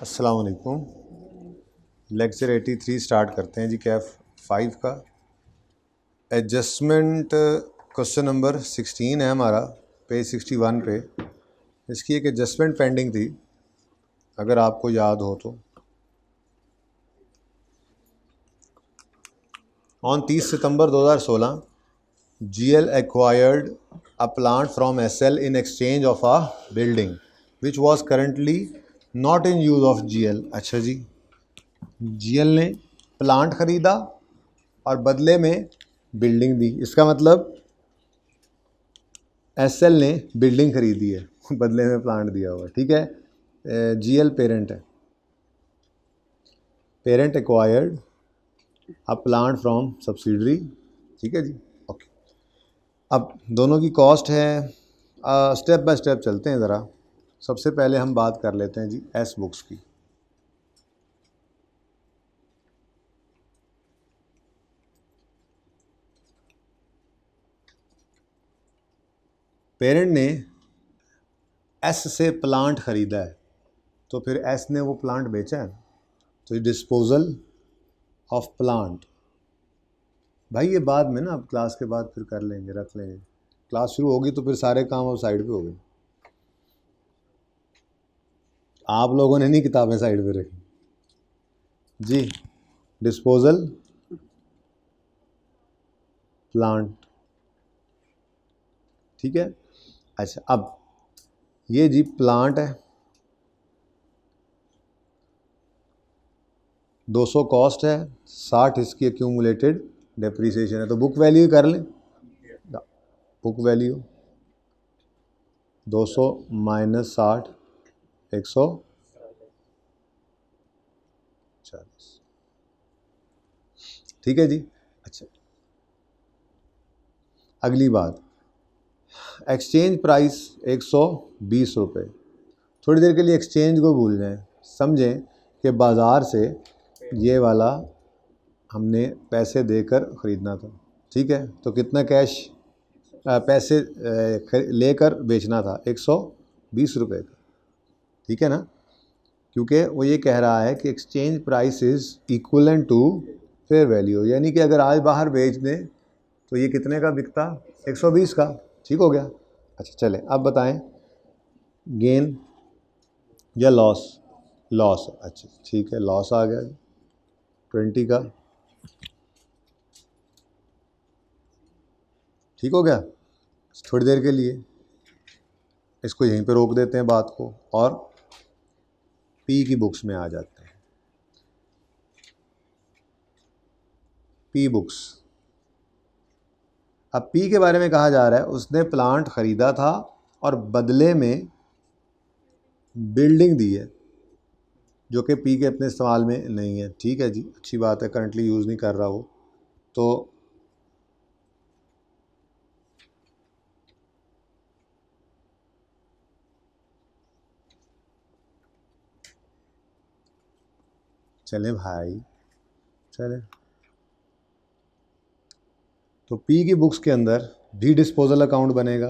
अस्सलाम वालेकुम। Lecture 83 start करते हैं जी। कैफ 5 का एडजस्टमेंट क्वेश्चन नंबर 16 है हमारा, पेज 61 पे। इसकी एक एडजस्टमेंट पेंडिंग थी, अगर आपको याद हो तो। On 30 September 2016 GL acquired a plant from SL in exchange of a building which was currently not in use of GL। अच्छा जी, GL ने प्लांट खरीदा और बदले में बिल्डिंग दी। इसका मतलब SL ने बिल्डिंग खरीदी है, बदले में प्लांट दिया हुआ। ठीक है, GL पेरेंट है। Parent acquired a plant from subsidiary. ठीक है जी, ओके। अब दोनों की कॉस्ट है, स्टेप बाय स्टेप चलते हैं ज़रा। सबसे पहले हम बात कर लेते हैं जी एस बुक्स की। पेरेंट ने एस से प्लांट ख़रीदा है, तो फिर एस ने वो प्लांट बेचा है, तो डिस्पोजल ऑफ प्लांट। भाई ये बाद में ना, अब क्लास के बाद फिर कर लेंगे, रख लेंगे। क्लास शुरू होगी तो फिर सारे काम अब साइड पे हो गए। आप लोगों ने नहीं किताबें साइड पे रखी जी। डिस्पोजल प्लांट, ठीक है। अच्छा, अब ये जी प्लांट है, 200 कॉस्ट है, 60 इसकी एक्यूमुलेटेड डेप्रीसिएशन है। तो बुक वैल्यू कर लें। Book value 200 minus 60 140। ठीक है जी। अच्छा, अगली बात, एक्सचेंज प्राइस 120 रुपये। थोड़ी देर के लिए एक्सचेंज को भूल जाएं, समझें कि बाज़ार से ये वाला हमने पैसे देकर ख़रीदना था। ठीक है, तो कितना कैश पैसे लेकर बेचना था, 120 रुपये का। ठीक है ना, क्योंकि वो ये कह रहा है कि exchange price is equivalent to fair value, यानी कि अगर आज बाहर बेच दें तो ये कितने का बिकता, 120 का। ठीक हो गया। अच्छा चलें, अब बताएं गेन या लॉस। लॉस, अच्छा ठीक है, लॉस आ गया 20 का। ठीक हो गया। थोड़ी देर के लिए इसको यहीं पे रोक देते हैं बात को, और पी की बुक्स में आ जाते हैं। पी बुक्स, अब पी के बारे में कहा जा रहा है उसने प्लांट ख़रीदा था और बदले में बिल्डिंग दी है, जो कि पी के अपने इस्तेमाल में नहीं है। ठीक है जी, अच्छी बात है, करंटली यूज़ नहीं कर रहा वो। तो चलें भाई, चलें। तो पी की बुक्स के अंदर भी डिस्पोजल अकाउंट बनेगा,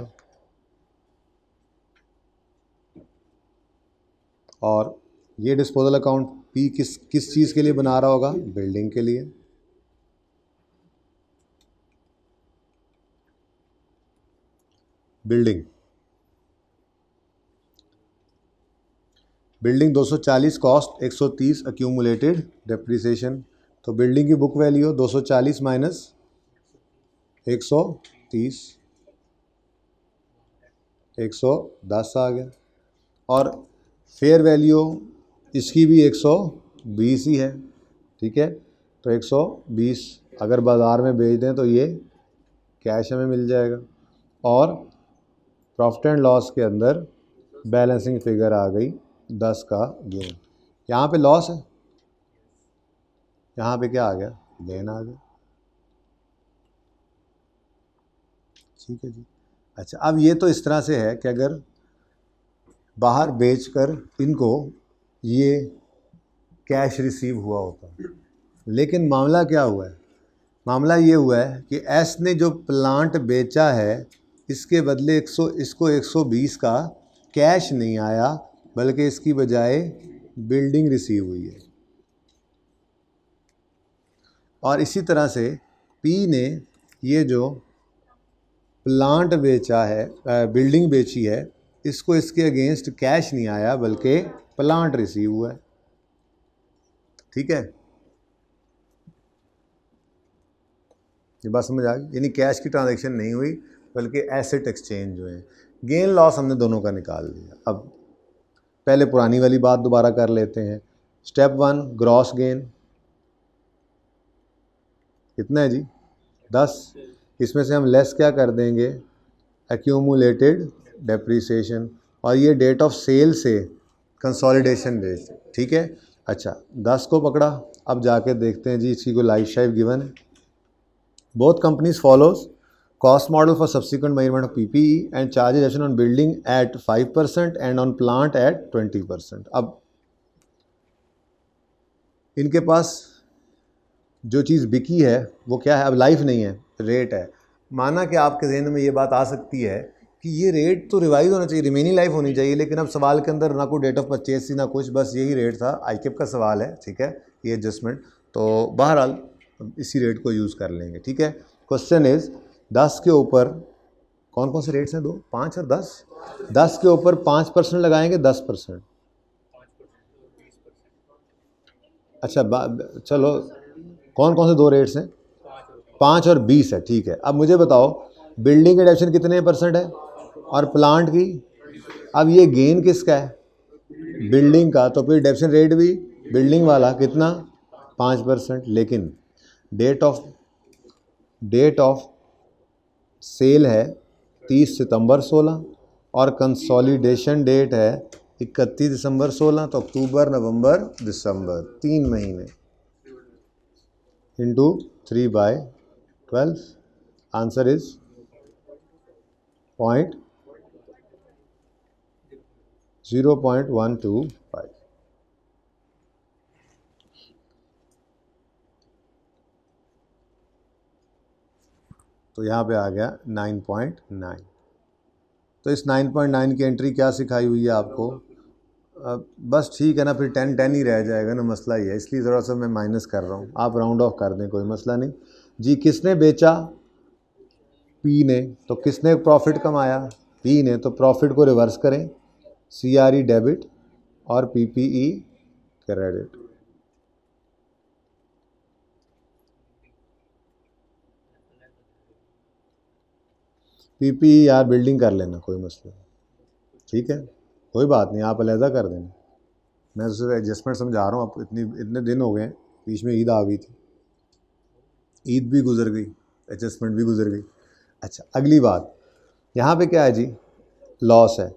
और ये डिस्पोजल अकाउंट पी किस चीज़ के लिए बना रहा होगा, बिल्डिंग के लिए। Building 240 cost, 130 accumulated depreciation. तो बिल्डिंग की बुक वैल्यू 240 माइनस 130, 110 आ गया। और फेयर वैल्यू इसकी भी 120 ही है। ठीक है, तो 120 अगर बाज़ार में बेच दें तो ये कैश हमें मिल जाएगा। और प्रॉफिट एंड लॉस के अंदर बैलेंसिंग फिगर आ गई 10 का गेन। यहाँ पे लॉस है, यहाँ पे क्या आ गया, गेन आ गया। ठीक है जी। अच्छा, अब ये तो इस तरह से है कि अगर बाहर बेचकर इनको ये कैश रिसीव हुआ होता, लेकिन मामला क्या हुआ है, मामला ये हुआ है कि एस ने जो प्लांट बेचा है इसके बदले इसको 120 का कैश नहीं आया, बल्कि इसकी बजाय बिल्डिंग रिसीव हुई है। और इसी तरह से पी ने ये जो प्लांट बेचा है, बिल्डिंग बेची है, इसको इसके अगेंस्ट कैश नहीं आया बल्कि प्लांट रिसीव हुआ है। ठीक है, ये बात समझ आ गई? यानी कैश की ट्रांजैक्शन नहीं हुई बल्कि एसेट एक्सचेंज हुए हैं। गेन लॉस हमने दोनों का निकाल लिया। अब पहले पुरानी वाली बात दोबारा कर लेते हैं। स्टेप 1 ग्रॉस गेन कितना है जी? 10। इसमें से हम लेस क्या कर देंगे? एक्यूमुलेटेड डेप्रिसिएशन, और ये डेट ऑफ सेल से कंसोलिडेशन डेट। ठीक है, अच्छा 10 को पकड़ा। अब जाके देखते हैं जी, इसकी को लाइफ साइकिल गिवन है। Both companies follows cost model for subsequent measurement of PPE and charges deduction on building at 5% and on plant at 20%। अब इनके पास जो चीज़ बिकी है वो क्या है? अब लाइफ नहीं है, रेट है। माना कि आपके जहन में ये बात आ सकती है कि ये रेट तो रिवाइज होना चाहिए, रिमेनिंग लाइफ होनी चाहिए, लेकिन अब सवाल के अंदर ना कोई डेट ऑफ परचेज थी ना कुछ, बस यही रेट था। आईकेप का सवाल है, ठीक है, ये एडजस्टमेंट, तो बहरहाल इसी रेट को यूज़ कर लेंगे। ठीक है, क्वेश्चन इज़ 10 के ऊपर कौन कौन से रेट्स हैं? 2, 5 और 10। 10 के ऊपर 5% लगाएंगे, 10%। अच्छा चलो, कौन कौन से 2 रेट्स हैं? 5 और 20 है। ठीक है, अब मुझे बताओ बिल्डिंग के डेप्रिसिएशन कितने % है और प्लांट की? अब ये गेन किसका है? बिल्डिंग का, तो फिर डेप्रिसिएशन रेट भी बिल्डिंग वाला कितना? 5%। लेकिन डेट ऑफ सेल है 30 सितंबर 16 और कंसोलिडेशन डेट है 31 दिसंबर 16, तो अक्टूबर नवंबर दिसंबर 3 महीने इंटू 3/12। Answer is 0.125। तो यहाँ पे आ गया 9.9। तो इस 9.9 की एंट्री क्या सिखाई हुई है आपको? बस ठीक है ना, फिर 10 ही रह जाएगा ना, मसला ही है, इसलिए ज़रा सा मैं माइनस कर रहा हूँ, आप राउंड ऑफ कर दें, कोई मसला नहीं जी। किसने बेचा? पी ने। तो किसने प्रॉफिट कमाया? पी ने। तो प्रॉफिट को रिवर्स करें, CRE डेबिट और PPE क्रेडिट। PPE यार बिल्डिंग कर लेना, कोई मसला नहीं, ठीक है, कोई बात नहीं, आप अलहदा कर देना। मैं तो सिर्फ एडजस्टमेंट समझा रहा हूँ। आप इतने दिन हो गए, बीच में ईद आ गई थी, ईद भी गुजर गई, एडजस्टमेंट भी गुजर गई। अच्छा, अगली बात यहाँ पे क्या है जी? लॉस है।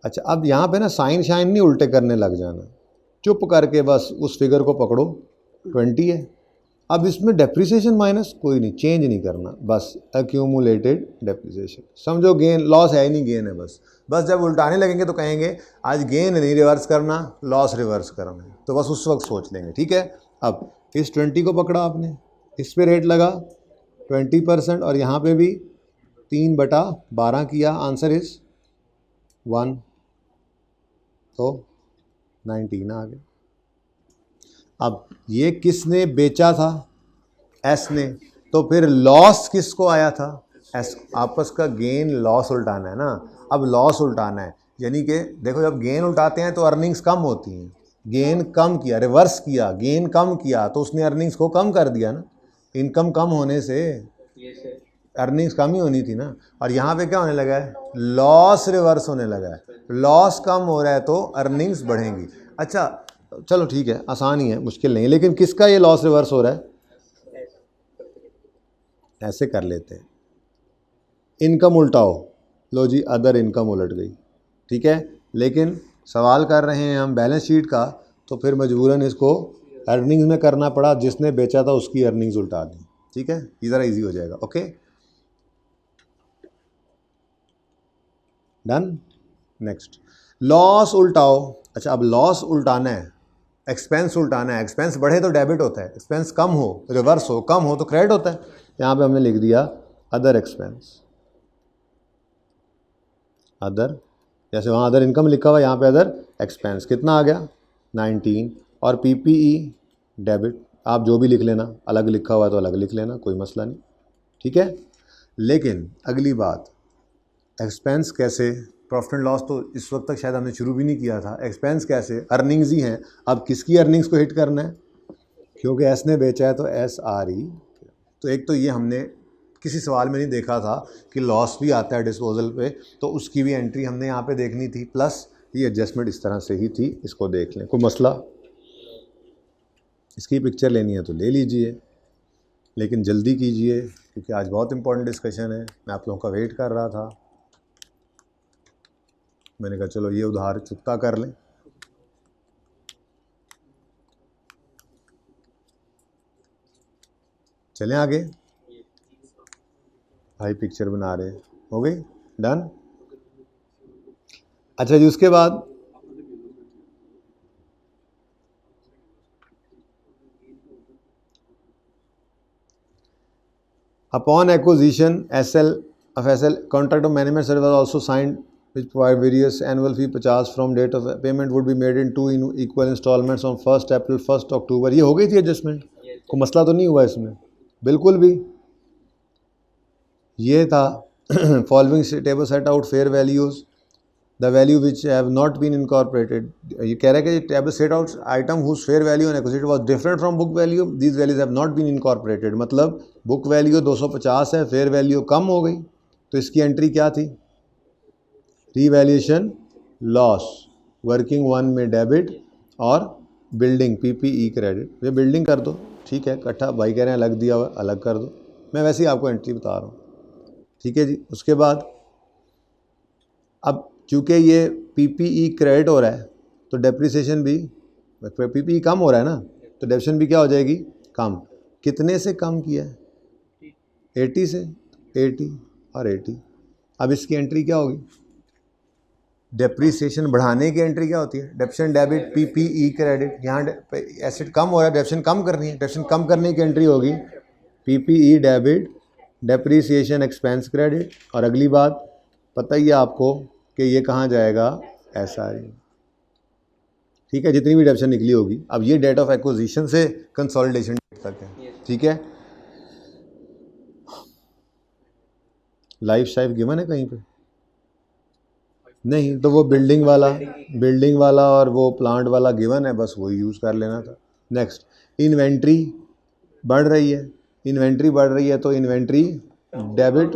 अच्छा, अब यहाँ पे ना साइन शाइन नहीं उल्टे करने लग जाना, चुप करके बस उस फिगर को पकड़ो, 20 है। अब इसमें डेप्रिसिएशन माइनस कोई नहीं, चेंज नहीं करना, बस एक्यूमुलेटेड डेप्रिसिएशन। समझो गेन, लॉस है ही नहीं, गेन है बस। बस जब उल्टाने लगेंगे तो कहेंगे आज गेन नहीं रिवर्स करना, लॉस रिवर्स करना है, तो बस उस वक्त सोच लेंगे। ठीक है, अब इस 20 को पकड़ा आपने, इस पे रेट लगा 20% और यहाँ पे भी 3/12 किया, आंसर इज 1, तो 19 आ गया। अब ये किसने बेचा था? एस ने। तो फिर लॉस किसको आया था? एस। आपस का गेन लॉस उल्टाना है ना, अब लॉस उल्टाना है, यानी कि देखो जब गेन उल्टाते हैं तो अर्निंग्स कम होती हैं, गेन कम किया, रिवर्स किया, गेन कम किया, तो उसने अर्निंग्स को कम कर दिया ना। इनकम कम होने से अर्निंग्स कम ही होनी थी ना, और यहाँ पे क्या होने लगा है? लॉस रिवर्स होने लगा है। लॉस कम हो रहा है तो अर्निंग्स बढ़ेंगी। अच्छा चलो ठीक है, आसान ही है, मुश्किल नहीं है, लेकिन किसका ये लॉस रिवर्स हो रहा है? ऐसे कर लेते हैं, इनकम उल्टाओ, लो जी अदर इनकम उलट गई, ठीक है, लेकिन सवाल कर रहे हैं हम बैलेंस शीट का, तो फिर मजबूरन इसको अर्निंग्स में करना पड़ा, जिसने बेचा था उसकी अर्निंग्स उल्टा दी। ठीक है, ये ज़रा इजी हो जाएगा। Okay done. नेक्स्ट, लॉस उल्टाओ। अच्छा, अब लॉस उल्टाना है, एक्सपेंस उल्टाना है। एक्सपेंस बढ़े तो डेबिट होता है, एक्सपेंस कम हो, रिवर्स हो, कम हो तो क्रेडिट होता है। यहाँ पे हमने लिख दिया अदर एक्सपेंस, अदर, जैसे वहाँ अदर इनकम लिखा हुआ, यहाँ पे अदर एक्सपेंस। कितना आ गया? 19 और पीपीई डेबिट, आप जो भी लिख लेना, अलग लिखा हुआ तो अलग लिख लेना, कोई मसला नहीं, ठीक है। लेकिन अगली बात, एक्सपेंस कैसे, प्रॉफिट एंड लॉस तो इस वक्त तक शायद हमने शुरू भी नहीं किया था, एक्सपेंस कैसे, अर्निंग्स ही हैं। अब किसकी अर्निंग्स को हिट करना है, क्योंकि एस ने बेचा है तो एस आर ई। तो एक तो ये हमने किसी सवाल में नहीं देखा था कि लॉस भी आता है डिस्पोजल पे, तो उसकी भी एंट्री हमने यहाँ पे देखनी थी, प्लस ये एडजस्टमेंट इस तरह से ही थी, इसको देख लें, कोई मसला। इसकी पिक्चर लेनी है तो ले लीजिए, लेकिन जल्दी कीजिए क्योंकि आज बहुत इंपॉर्टेंट डिस्कशन है, मैं आप लोगों का वेट कर रहा था। मैंने कहा चलो ये उधार चुकता कर लें। चलें आगे, भाई पिक्चर बना रहे, हो गई, डन। अच्छा जी, उसके बाद upon acquisition SL of SL, contract of management service was also signed which provide various annual fee 50 from date of payment would be made in 2 equal installments on 1st April 1st October। ये हो गई थी adjustment, कोई मसला तो नहीं हुआ इसमें, बिल्कुल भी। ये था following table set out fair values the value which have not been incorporated. ये कह रहा है कि table set out item whose fair value and acquisition was different from book value, these values have not been incorporated. मतलब book value 250 है, fair value कम हो गई, तो इसकी एंट्री क्या थी, रीवैल्यूएशन लॉस, वर्किंग वन में डेबिट और बिल्डिंग पीपीई क्रेडिट। ये बिल्डिंग कर दो, ठीक है, इकट्ठा भाई कह रहे हैं अलग दिया हुआ, अलग कर दो, मैं वैसे ही आपको एंट्री बता रहा हूँ, ठीक है जी। उसके बाद अब चूँकि ये पीपीई क्रेडिट हो रहा है तो डेप्रिसिएशन भी, पीपीई कम हो रहा है ना, तो डेप्रिसिएशन भी क्या हो जाएगी, कम। कितने से कम किया है, 80 से, 80 और 80। अब इसकी एंट्री क्या होगी, डेप्रिसिएशन बढ़ाने की एंट्री क्या होती है, डेप्शन डेबिट पीपीई क्रेडिट। यहाँ एसेट कम हो रहा है, डेप्शन कम करनी है, डेप्शन कम करने की एंट्री होगी PPE debit depreciation expense credit. और अगली बात पता ही है आपको कि ये कहाँ जाएगा, एसआरई, ठीक है, जितनी भी डेप्शन निकली होगी। अब ये डेट ऑफ एक्विजिशन से कंसोलिडेशन डेट तक है, ठीक है। लाइफ साइफ गिवन है कहीं पे नहीं, तो वो बिल्डिंग वाला और वो प्लांट वाला गिवन है, बस वही यूज़ कर लेना था। नेक्स्ट, इन्वेंट्री बढ़ रही है, इन्वेंट्री बढ़ रही है तो इन्वेंट्री डेबिट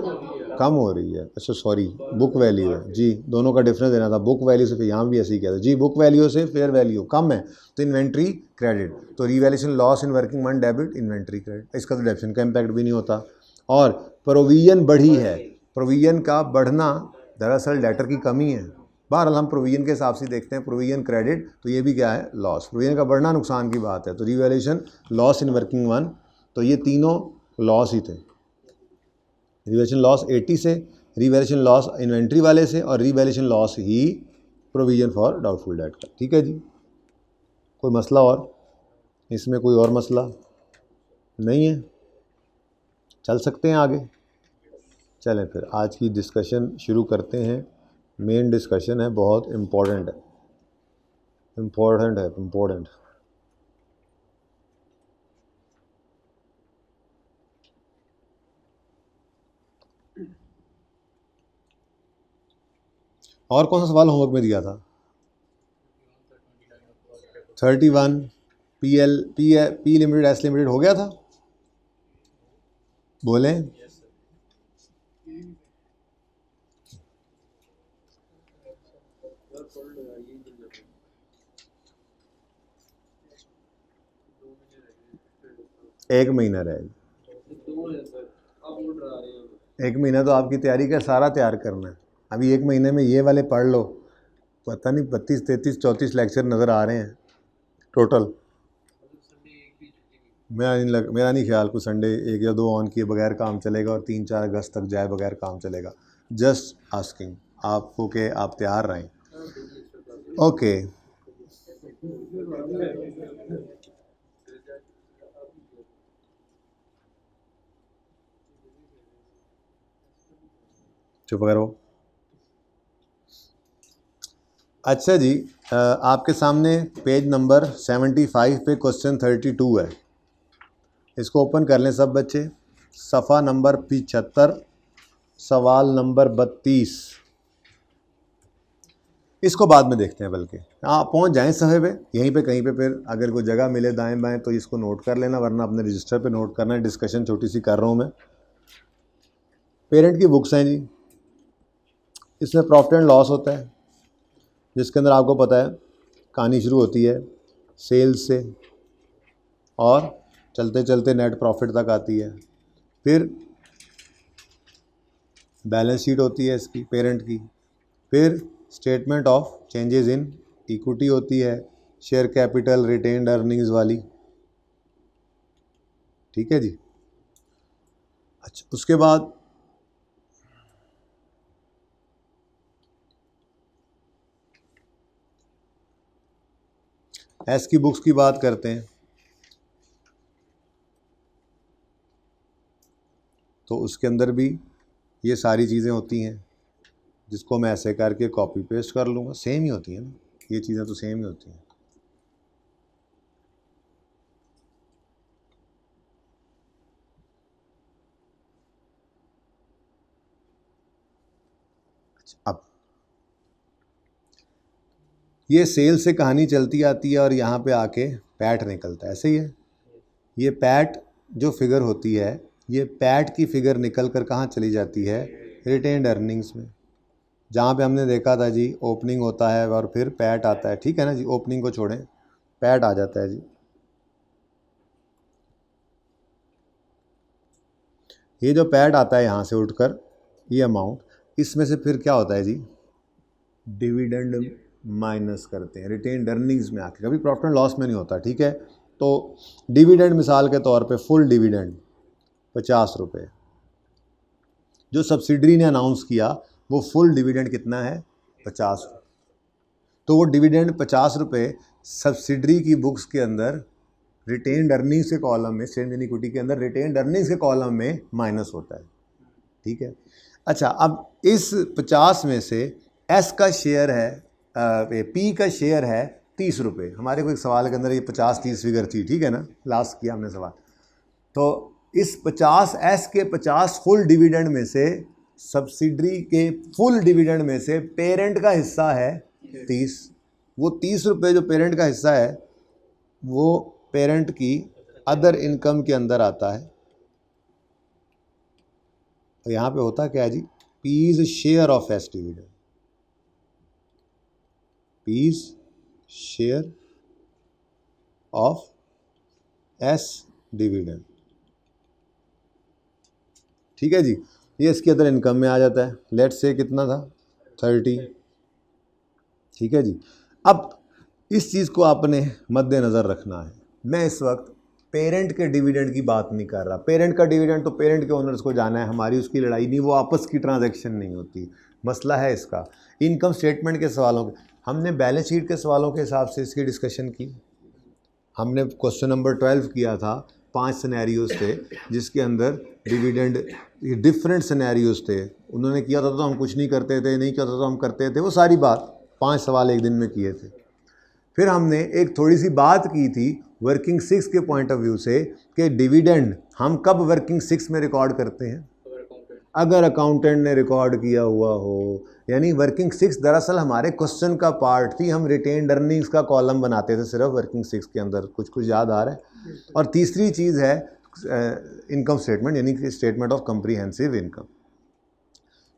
कम हो रही है, अच्छा सॉरी बुक वैल्यू है जी, दोनों का डिफरेंस देना था, बुक वैल्यू से, फिर यहाँ भी ऐसे ही किया था जी, बुक वैल्यू से फेयर वैल्यू कम है तो इन्वेंट्री क्रेडिट, तो revaluation loss in working month debit inventory credit, इसका तो डेप्शन का इम्पैक्ट भी नहीं होता। और प्रोविजन बढ़ी है, प्रोविजन का बढ़ना दरअसल डेटर की कमी है, बहरहाल हम प्रोविजन के हिसाब से देखते हैं, प्रोविजन क्रेडिट तो ये भी क्या है, लॉस, प्रोविजन का बढ़ना नुकसान की बात है, तो revaluation loss in working one, तो ये तीनों लॉस ही थे। रीवैल्यूएशन लॉस 80 से, रीवैल्यूएशन लॉस इन्वेंट्री वाले से, और revaluation loss he provision for doubtful debt का, ठीक है जी। कोई मसला और इसमें, कोई और मसला नहीं है, चल सकते हैं आगे। चलें फिर आज की डिस्कशन शुरू करते हैं, मेन डिस्कशन है, बहुत इम्पोर्टेंट है, इम्पोर्टेंट। और कौन सा सवाल होमवर्क में दिया था, 31 पी लिमिटेड एस लिमिटेड हो गया था, बोलें। एक महीना रहेगा, एक महीना तो आपकी तैयारी का सारा तैयार करना है, अभी एक महीने में ये वाले पढ़ लो, पता नहीं 32 33 34 लेक्चर नज़र आ रहे हैं टोटल। मेरा नहीं ख्याल को संडे 1 या 2 ऑन किए बगैर काम चलेगा और 3-4 अगस्त तक जाए बगैर काम चलेगा। जस्ट आस्किंग आपको कि आप तैयार रहें, ओके। चुप करो। अच्छा जी, आपके सामने पेज नंबर 75 पे क्वेश्चन 32 है। इसको ओपन कर लें सब बच्चे। सफ़ा नंबर 75, सवाल नंबर 32। इसको बाद में देखते हैं, बल्कि आप पहुंच जाएं सफ़े पे, यहीं पे कहीं पे, फिर अगर कोई जगह मिले दाएं बाएं तो इसको नोट कर लेना, वरना अपने रजिस्टर पे नोट करना है। डिस्कशन छोटी सी कर रहा हूँ मैं। पेरेंट की बुक्स हैं जी, इसमें प्रॉफिट एंड लॉस होता है, जिसके अंदर आपको पता है कहानी शुरू होती है सेल्स से और चलते चलते नेट प्रॉफिट तक आती है। फिर बैलेंस शीट होती है इसकी पेरेंट की। फिर statement of changes in equity होती है, शेयर कैपिटल, रिटेन्ड अर्निंग्स वाली। ठीक है जी। अच्छा, उसके बाद एस की बुक्स की बात करते हैं। तो उसके अंदर भी ये सारी चीज़ें होती हैं, जिसको मैं ऐसे करके कॉपी पेस्ट कर लूँगा। सेम ही होती हैं ना, ये चीज़ें तो सेम ही होती हैं। अब ये सेल से कहानी चलती आती है और यहाँ पे आके पैट निकलता है, ऐसे ही है। ये पैट जो फिगर होती है, ये पैट की फिगर निकल कर कहाँ चली जाती है, रिटेन्ड अर्निंग्स में। जहाँ पे हमने देखा था जी ओपनिंग होता है और फिर पैट आता है, ठीक है ना जी। ओपनिंग को छोड़ें, पैट आ जाता है जी। ये जो पैट आता है यहाँ से उठकर, ये अमाउंट, इसमें से फिर क्या होता है जी, डिविडेंड माइनस करते हैं रिटेन्ड अर्निंग्स में आके, कभी प्रॉफिट एंड लॉस में नहीं होता, ठीक है। तो डिविडेंड मिसाल के तौर पे फुल डिविडेंड 50 रुपये जो सब्सिडरी ने अनाउंस किया, वो फुल डिविडेंड कितना है, 50। तो वो डिविडेंड 50 रुपये सब्सिडरी की बुक्स के अंदर रिटेन्ड अर्निंग्स के कॉलम में, स्टेटमेंट इन इक्विटी के अंदर रिटेन्ड अर्निंग्स के कॉलम में माइनस होता है, ठीक है। अच्छा, अब इस 50 में से एस का शेयर है, पी का शेयर है 30 रुपये। हमारे को एक सवाल के अंदर ये 50-30 फिगर थी, ठीक है ना, लास्ट किया हमने सवाल। तो इस 50 एस के 50 फुल डिविडेंड में से, सब्सिडरी के फुल डिविडेंड में से पेरेंट का हिस्सा है 30। वो 30 रुपये जो पेरेंट का हिस्सा है, वो पेरेंट की अदर इनकम के अंदर आता है। तो यहाँ पे होता क्या है जी, पीज शेयर ऑफ एस डिविडेंड, पीज शेयर ऑफ एस डिविडेंड, ठीक है जी। ये इसके अंदर इनकम में आ जाता है। लेट्स से कितना था, 30, ठीक है जी। अब इस चीज़ को आपने मद्देनज़र रखना है। मैं इस वक्त पेरेंट के डिविडेंड की बात नहीं कर रहा। पेरेंट का डिविडेंड तो पेरेंट के ओनर्स को जाना है, हमारी उसकी लड़ाई नहीं, वो आपस की ट्रांजैक्शन नहीं होती। मसला है इसका इनकम स्टेटमेंट के सवालों के। हमने बैलेंस शीट के सवालों के हिसाब से इसकी डिस्कशन की। हमने क्वेश्चन नंबर 12 किया था, 5 सिनेरियोज थे जिसके अंदर डिविडेंड डिफरेंट सिनेरियोज थे। उन्होंने किया था तो हम कुछ नहीं करते थे, नहीं किया था तो हम करते थे, वो सारी बात 5 सवाल एक दिन में किए थे। फिर हमने एक थोड़ी सी बात की थी वर्किंग 6 के पॉइंट ऑफ व्यू से कि डिविडेंड हम कब वर्किंग 6 में रिकॉर्ड करते हैं, अगर अकाउंटेंट ने रिकॉर्ड किया हुआ हो। यानी वर्किंग 6 दरअसल हमारे क्वेश्चन का पार्ट थी। हम रिटेन्ड अर्निंग्स का कॉलम बनाते थे सिर्फ वर्किंग 6 के अंदर, कुछ याद आ रहा है। और तीसरी चीज़ है इनकम स्टेटमेंट, यानी कि स्टेटमेंट ऑफ कम्प्रीहेंसिव इनकम।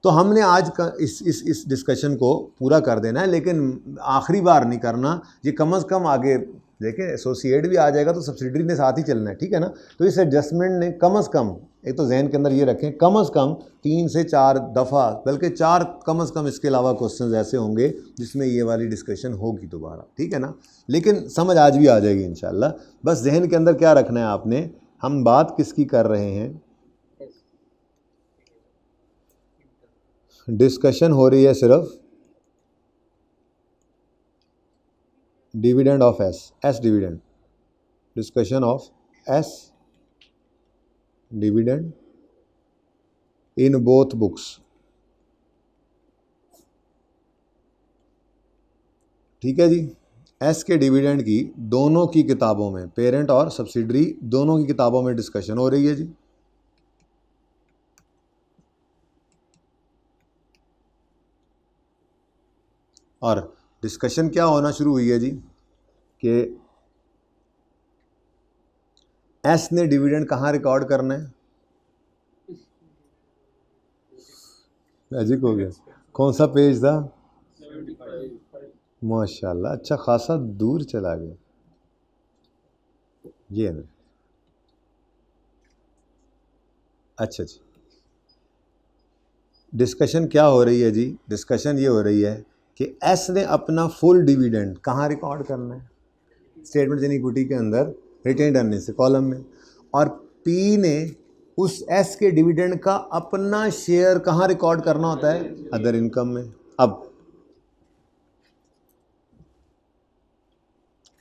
तो हमने आज का इस डिस्कशन को पूरा कर देना है, लेकिन आखिरी बार नहीं करना। ये कम से कम आगे देखें, एसोसिएट भी आ जाएगा तो सब्सिडरी ने साथ ही चलना है, ठीक है ना। तो इस एडजस्टमेंट ने कम से कम, एक तो जहन के अंदर ये रखें, कम से कम 3 से 4 दफ़ा, बल्कि 4 कम से कम इसके अलावा क्वेश्चंस ऐसे होंगे जिसमें ये वाली डिस्कशन होगी दोबारा, ठीक है ना। लेकिन समझ आज भी आ जाएगी इंशाल्लाह। बस जहन के अंदर क्या रखना है आपने, हम बात किसकी कर रहे हैं, डिस्कशन हो रही है सिर्फ dividend of S dividend, discussion of S dividend in both books, ठीक है जी। एस के डिविडेंड की दोनों की किताबों में, पेरेंट और सब्सिडरी दोनों की किताबों में डिस्कशन हो रही है जी। और डिस्कशन क्या होना शुरू हुई है जी कि एस ने डिविडेंड कहाँ रिकॉर्ड करना है? मैजिक हो गया। कौन सा पेज था? 75। माशाल्लाह, अच्छा खासा दूर चला गया। ये ना, अच्छा जी। डिस्कशन क्या हो रही है जी? डिस्कशन ये हो रही है कि एस ने अपना फुल डिविडेंड कहाँ रिकॉर्ड करना है? स्टेटमेंट ऑफ इक्विटी के अंदर रिटेन्ड अर्निंग्स कॉलम में। और पी ने उस एस के डिविडेंड का अपना शेयर कहाँ रिकॉर्ड करना होता है? अदर इनकम में। अब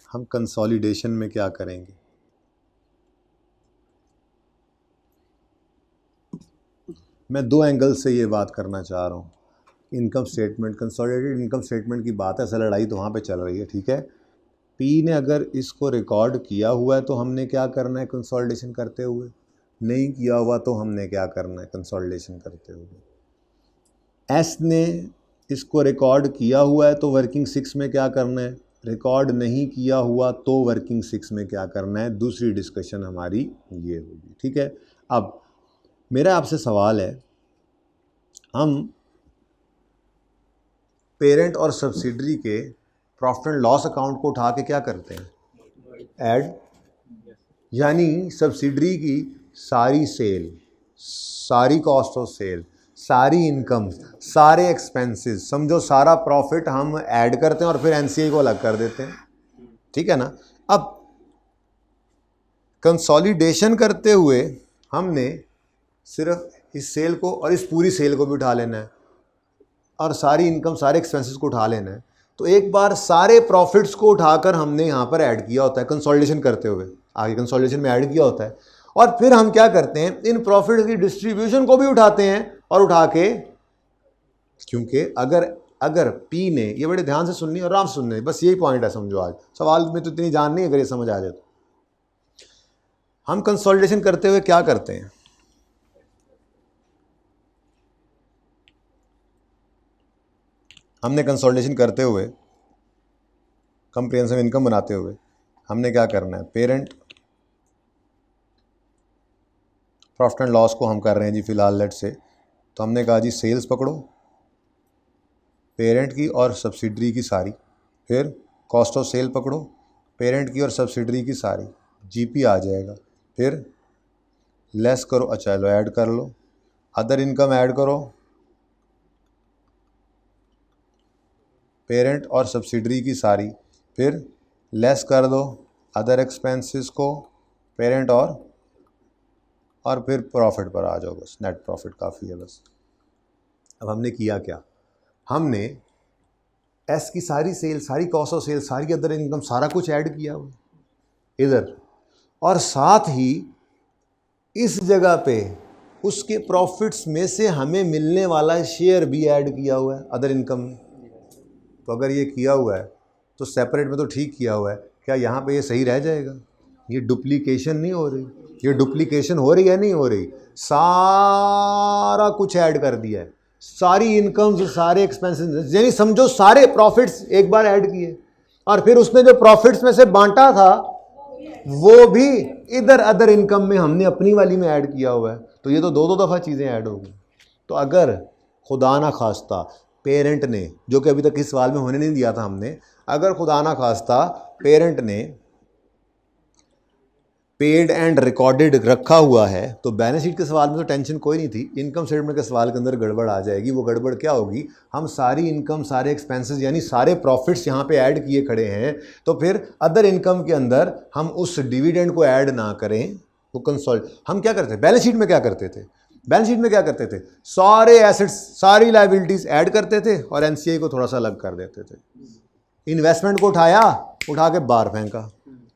हम कंसोलिडेशन में क्या करेंगे? मैं दो एंगल से ये बात करना चाह रहा हूँ। Income statement, consolidated income statement की बात है, असल लड़ाई तो वहाँ पे चल रही है, ठीक है। पी ने अगर इसको रिकॉर्ड किया हुआ है तो हमने क्या करना है कंसोलिडेशन करते हुए? नहीं किया हुआ तो हमने क्या करना है कंसोलिडेशन करते हुए? एस ने इसको रिकॉर्ड किया हुआ है तो वर्किंग 6 में क्या करना है? रिकॉर्ड नहीं किया हुआ तो वर्किंग 6 में क्या करना है? दूसरी डिस्कशन हमारी ये होगी, ठीक है। अब मेरा आपसे सवाल है, हम पेरेंट और सब्सिडरी के प्रॉफिट एंड लॉस अकाउंट को उठा के क्या करते हैं? ऐड। यानी सब्सिडरी की सारी सेल, सारी कॉस्ट ऑफ सेल, सारी इनकम, सारे एक्सपेंसेस, समझो सारा प्रॉफिट हम ऐड करते हैं और फिर एनसीआई को अलग कर देते हैं, ठीक है ना। अब कंसोलिडेशन करते हुए हमने सिर्फ इस सेल को और इस पूरी सेल को भी उठा लेना है और सारी इनकम, सारे एक्सपेंसेस को उठा लेना है। तो एक बार सारे प्रॉफिट्स को उठाकर हमने यहाँ पर ऐड किया होता है कंसोलिडेशन करते हुए, आगे कंसोलिडेशन में ऐड किया होता है। और फिर हम क्या करते हैं, इन प्रॉफिट की डिस्ट्रीब्यूशन को भी उठाते हैं और उठा के, क्योंकि अगर पी ने, ये बड़े ध्यान से सुननी और आराम से सुननी, बस यही पॉइंट है समझो, आज सवाल में तो इतनी जान नहीं, अगर ये समझ आ जाए तो। हम कंसोलिडेशन करते हुए क्या करते हैं? हमने कंसोलिडेशन करते हुए, कंप्रिहेंसिव इनकम बनाते हुए हमने क्या करना है? पेरेंट प्रॉफिट एंड लॉस को हम कर रहे हैं जी फिलहाल लेट से, तो हमने कहा जी सेल्स पकड़ो पेरेंट की और सब्सिडरी की सारी, फिर कॉस्ट ऑफ सेल पकड़ो पेरेंट की और सब्सिडरी की सारी, जीपी आ जाएगा, फिर लेस करो, अच्छा लो ऐड कर लो, अदर इनकम ऐड करो पेरेंट और सब्सिडरी की सारी, फिर लेस कर दो अदर एक्सपेंसेस को पेरेंट और फिर प्रॉफिट पर आ जाओ, बस नेट प्रॉफिट काफ़ी है बस। अब हमने किया क्या? हमने एस की सारी सेल, सारी कॉस्ट ऑफ सेल, सारी अदर इनकम, सारा कुछ ऐड किया हुआ इधर, और साथ ही इस जगह पे उसके प्रॉफिट्स में से हमें मिलने वाला शेयर भी ऐड किया हुआ है अदर इनकम में। तो अगर ये किया हुआ है तो सेपरेट में तो ठीक किया हुआ है, क्या यहाँ पे ये सही रह जाएगा? ये डुप्लीकेशन नहीं हो रही? ये डुप्लीकेशन हो रही है नहीं हो रही? सारा कुछ ऐड कर दिया है, सारी इनकम्स, सारे एक्सपेंसेस, यानी समझो सारे प्रॉफिट्स एक बार ऐड किए, और फिर उसने जो प्रॉफिट्स में से बांटा था वो भी इधर अदर इनकम में हमने अपनी वाली में ऐड किया हुआ है। तो ये तो दो दफ़ा चीज़ें ऐड हो गई। तो अगर खुदा ना खास्ता पेरेंट ने, जो कि अभी तक इस सवाल में होने नहीं दिया था हमने, अगर खुदा ना खास्ता पेरेंट ने पेड एंड रिकॉर्डेड रखा हुआ है तो बैलेंस शीट के सवाल में तो टेंशन कोई नहीं थी, इनकम स्टेटमेंट के सवाल के अंदर गड़बड़ आ जाएगी। वो गड़बड़ क्या होगी? हम सारी इनकम, सारे एक्सपेंसेस, यानी सारे प्रॉफिट्स यहाँ पे ऐड किए खड़े हैं, तो फिर अदर इनकम के अंदर हम उस डिविडेंड को ऐड ना करें, वो कंसोलिडेट। हम क्या करते थे बैलेंस शीट में? क्या करते थे बैलेंस शीट में? क्या करते थे? सारे एसेट्स, सारी लाइबिलिटीज ऐड करते थे और एनसीआई को थोड़ा सा अलग कर देते थे। इन्वेस्टमेंट को उठाया, उठा के बाहर फेंका,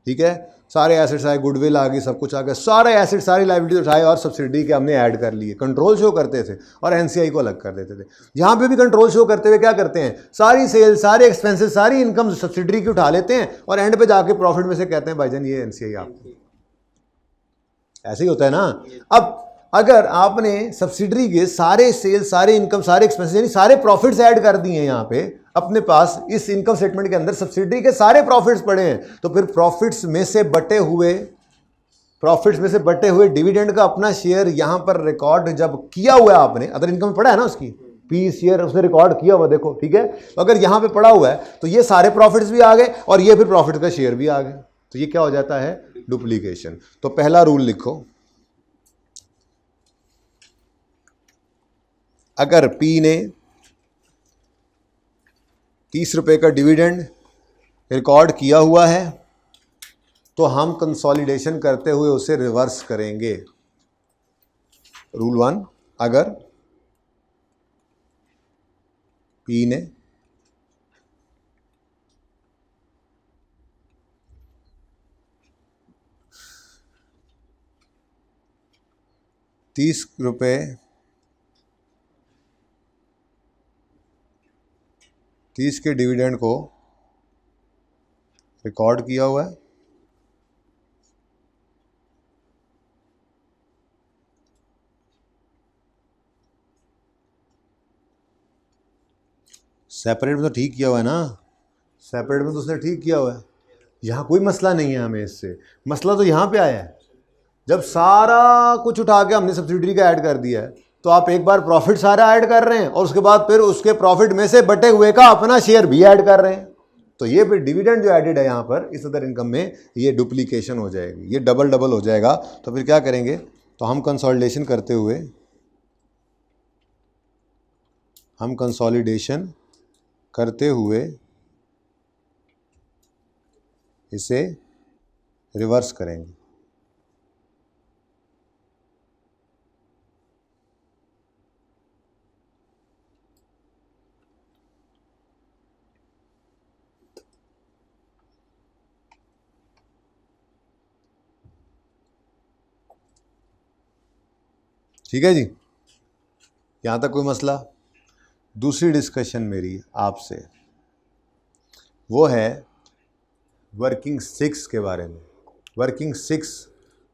ठीक है, सारे एसेट्स आए, गुडविल आ गई, सब कुछ आ गया, सारे एसेट सारी लायबिलिटी उठाए और सब्सिडी के हमने ऐड कर लिए। कंट्रोल शो करते थे और एनसीआई को अलग कर देते थे। यहाँ पे भी कंट्रोल शो करते हुए क्या करते हैं, सारी सेल, सारे एक्सपेंसेस, सारी इनकम सब्सिडी की उठा लेते हैं और एंड पे जाके प्रॉफिट में से कहते हैं भाईजान ये एनसीआई आपको। ऐसे ही होता है ना। अब अगर आपने सब्सिडरी के सारे सेल, सारे इनकम, सारे एक्सपेंसेस यानी सारे प्रॉफिट्स ऐड कर दिए हैं यहाँ पे अपने पास, इस इनकम स्टेटमेंट के अंदर सब्सिडरी के सारे प्रॉफिट्स पड़े हैं, तो फिर प्रॉफिट्स में से बटे हुए डिविडेंड का अपना शेयर यहाँ पर रिकॉर्ड जब किया हुआ है आपने, अदर इनकम पड़ा है ना उसकी पी शेयर उसने रिकॉर्ड किया हुआ, देखो ठीक है। तो अगर यहाँ पे पड़ा हुआ है तो ये सारे प्रॉफिट्स भी आ गए और ये फिर प्रॉफिट का शेयर भी आ गए, तो ये क्या हो जाता है, डुप्लीकेशन। तो पहला रूल लिखो, अगर पी ने 30 रुपए का डिविडेंड रिकॉर्ड किया हुआ है तो हम कंसोलिडेशन करते हुए उसे रिवर्स करेंगे। रूल 1, अगर पी ने ₹30 के डिविडेंड को रिकॉर्ड किया हुआ है, सेपरेट में तो ठीक किया हुआ है ना, सेपरेट में तो उसने ठीक किया हुआ है, यहाँ कोई मसला नहीं है हमें इससे। मसला तो यहाँ पे आया है जब सारा कुछ उठा के हमने सब्सिडरी का ऐड कर दिया है, तो आप एक बार प्रॉफिट सारा ऐड कर रहे हैं और उसके बाद फिर उसके प्रॉफिट में से बटे हुए का अपना शेयर भी ऐड कर रहे हैं, तो ये फिर डिविडेंड जो एडेड है यहाँ पर इस अदर इनकम में, ये डुप्लीकेशन हो जाएगी, ये डबल हो जाएगा। तो फिर क्या करेंगे, तो हम कंसोलिडेशन करते हुए इसे रिवर्स करेंगे। ठीक है जी, यहाँ तक कोई मसला। दूसरी डिस्कशन मेरी आपसे वो है वर्किंग 6 के बारे में। वर्किंग 6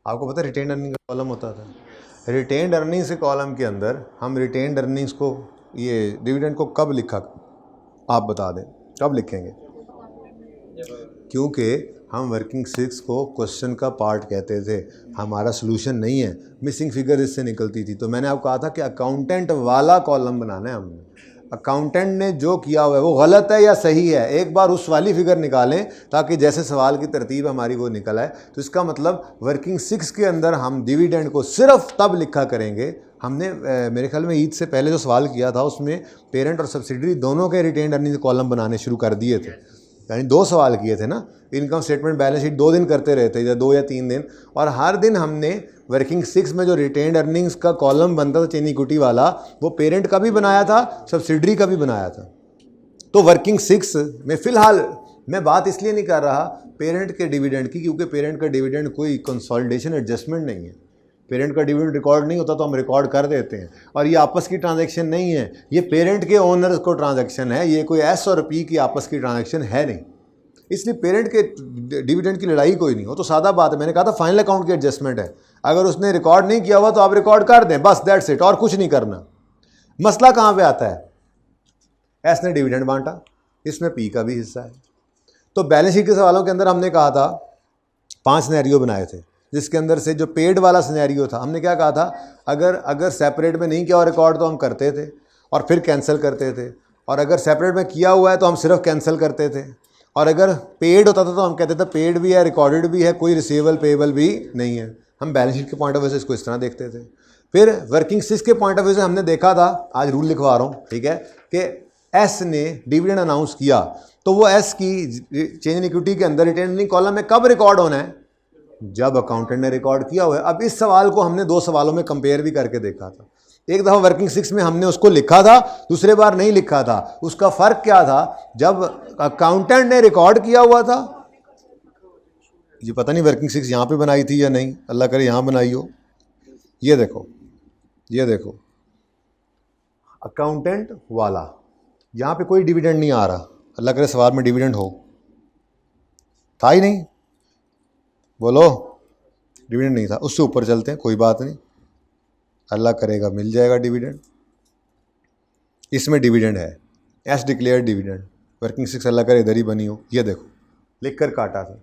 आपको पता है रिटेन्ड अर्निंग का कॉलम होता था। रिटेन्ड अर्निंग्स के कॉलम के अंदर हम रिटेन्ड अर्निंग्स को, ये डिविडेंड को कब लिखा, आप बता दें कब लिखेंगे, क्योंकि हम वर्किंग 6 को क्वेश्चन का पार्ट कहते थे, हमारा सोल्यूशन नहीं है, मिसिंग फिगर इससे निकलती थी। तो मैंने आपको कहा था कि अकाउंटेंट वाला कॉलम बनाना है हमने, अकाउंटेंट ने जो किया हुआ है वो गलत है या सही है, एक बार उस वाली फिगर निकालें ताकि जैसे सवाल की तरतीब हमारी वो निकल आए। तो इसका मतलब वर्किंग 6 के अंदर हम डिविडेंड को सिर्फ तब लिखा करेंगे। हमने मेरे ख्याल में ईद से पहले जो सवाल किया था उसमें पेरेंट और सब्सिडरी दोनों के रिटेन्ड अर्निंग कॉलम बनाने शुरू कर दिए थे, यानी 2 सवाल किए थे ना, इनकम स्टेटमेंट बैलेंस शीट 2 दिन करते रहते, या 2 या 3 दिन, और हर दिन हमने वर्किंग 6 में जो रिटेन्ड अर्निंग्स का कॉलम बनता था चेन इक्विटी वाला, वो पेरेंट का भी बनाया था, सब्सिडरी का भी बनाया था। तो वर्किंग 6 में फ़िलहाल मैं बात इसलिए नहीं कर रहा पेरेंट के डिविडेंड की, क्योंकि पेरेंट का डिविडेंड कोई कंसोलिडेशन एडजस्टमेंट नहीं है। पेरेंट का डिविडेंड रिकॉर्ड नहीं होता तो हम रिकॉर्ड कर देते हैं, और ये आपस की ट्रांजैक्शन नहीं है, ये पेरेंट के ओनर्स को ट्रांजैक्शन है, ये कोई एस और पी की आपस की ट्रांजैक्शन है नहीं। इसलिए पेरेंट के डिविडेंड की लड़ाई कोई नहीं हो। तो सादा बात है, मैंने कहा था फाइनल अकाउंट की एडजस्टमेंट है, अगर उसने रिकॉर्ड नहीं किया हुआ तो आप रिकॉर्ड कर दें, बस दैट्स इट, और कुछ नहीं करना। मसला कहाँ पे आता है, एस ने डिविडेंड बांटा, इसमें पी का भी हिस्सा है। तो बैलेंस शीट के सवालों के अंदर हमने कहा था 5 सिनेरियो बनाए थे, जिसके अंदर से जो पेड वाला सिनेरियो था, हमने क्या कहा था, अगर सेपरेट में नहीं किया और रिकॉर्ड तो हम करते थे और फिर कैंसिल करते थे, और अगर सेपरेट में किया हुआ है तो हम सिर्फ कैंसिल करते थे, और अगर पेड होता था तो हम कहते थे पेड भी है, रिकॉर्डेड भी है, कोई रिसीवेबल पेएबल भी नहीं है। हम बैलेंस शीट के पॉइंट ऑफ व्यू से इसको इस तरह देखते थे। फिर वर्किंग 6 के पॉइंट ऑफ व्यू से हमने देखा था, आज रूल लिखवा रहा हूँ, ठीक है, कि एस ने डिविडेंड अनाउंस किया तो वो एस की चेंज इन इक्विटी के अंदर रिटेन्ड अर्निंग कॉलम में कब रिकॉर्ड होना है, जब अकाउंटेंट ने रिकॉर्ड किया हुआ है। अब इस सवाल को हमने 2 सवालों में कंपेयर भी करके देखा था। एक दफ़ा वर्किंग 6 में हमने उसको लिखा था, दूसरे बार नहीं लिखा था। उसका फ़र्क क्या था, जब अकाउंटेंट ने रिकॉर्ड किया हुआ था, ये पता नहीं वर्किंग 6 यहाँ पे बनाई थी या नहीं, अल्लाह करे यहाँ बनाई हो। ये देखो, ये देखो अकाउंटेंट वाला, यहाँ पे कोई डिविडेंड नहीं आ रहा, अल्लाह करे सवाल में डिविडेंड हो, था ही नहीं, बोलो डिविडेंड नहीं था। उससे ऊपर चलते हैं, कोई बात नहीं, अल्लाह करेगा मिल जाएगा डिविडेंड। इसमें डिविडेंड है, एस डिक्लेयर डिविडेंड, वर्किंग 6 अल्लाह करे इधर ही बनी हो। ये देखो लिख कर काटा था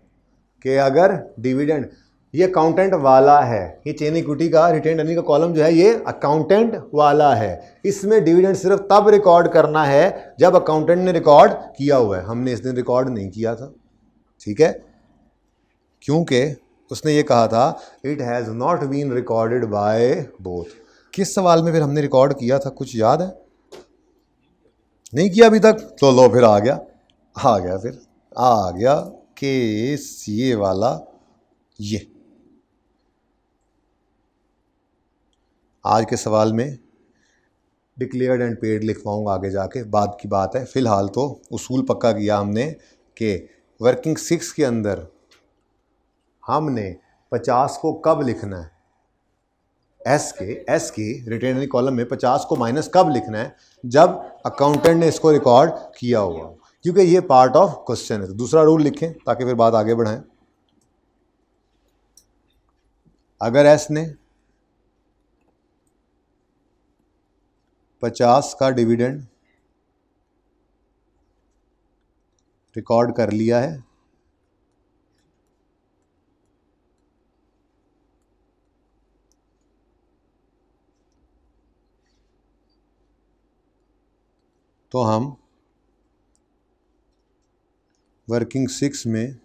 कि अगर डिविडेंड, ये अकाउंटेंट वाला है, ये चेन इक्विटी का रिटेन अर्निंग का कॉलम जो है ये अकाउंटेंट वाला है, इसमें डिविडेंड सिर्फ तब रिकॉर्ड करना है जब अकाउंटेंट ने रिकॉर्ड किया हुआ है। हमने इस दिन रिकॉर्ड नहीं किया था, ठीक है, क्योंकि उसने ये कहा था it has not been recorded by both. किस सवाल में फिर हमने रिकॉर्ड किया था, कुछ याद है? नहीं किया अभी तक, तो लो फिर आ गया फिर आ गया केस ये वाला। ये आज के सवाल में डिक्लेयर्ड एंड पेड लिखवाऊंगा आगे जाके, बाद की बात है। फ़िलहाल तो उसूल पक्का किया हमने कि वर्किंग 6 के अंदर हमने 50 को कब लिखना है, एस के रिटेन अर्निंग कॉलम में 50 को माइनस कब लिखना है, जब अकाउंटेंट ने इसको रिकॉर्ड किया हुआ, क्योंकि ये पार्ट ऑफ क्वेश्चन है। तो दूसरा रूल लिखें ताकि फिर बात आगे बढ़ाएं। अगर एस ने 50 का डिविडेंड रिकॉर्ड कर लिया है तो हम वर्किंग 6 में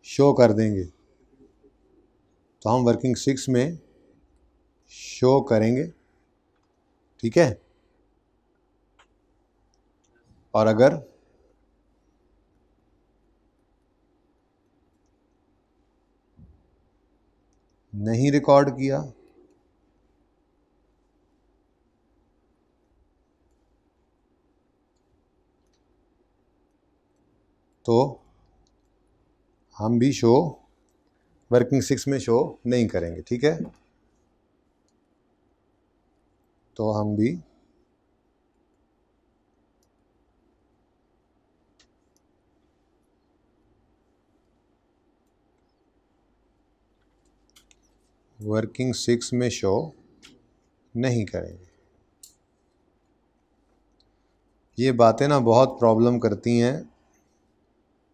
शो कर देंगे, तो हम वर्किंग 6 में शो करेंगे, ठीक है। और अगर नहीं रिकॉर्ड किया तो हम भी शो वर्किंग 6 में शो नहीं करेंगे, ठीक है। तो हम भी वर्किंग 6 में शो नहीं करेंगे। ये बातें ना बहुत प्रॉब्लम करती हैं,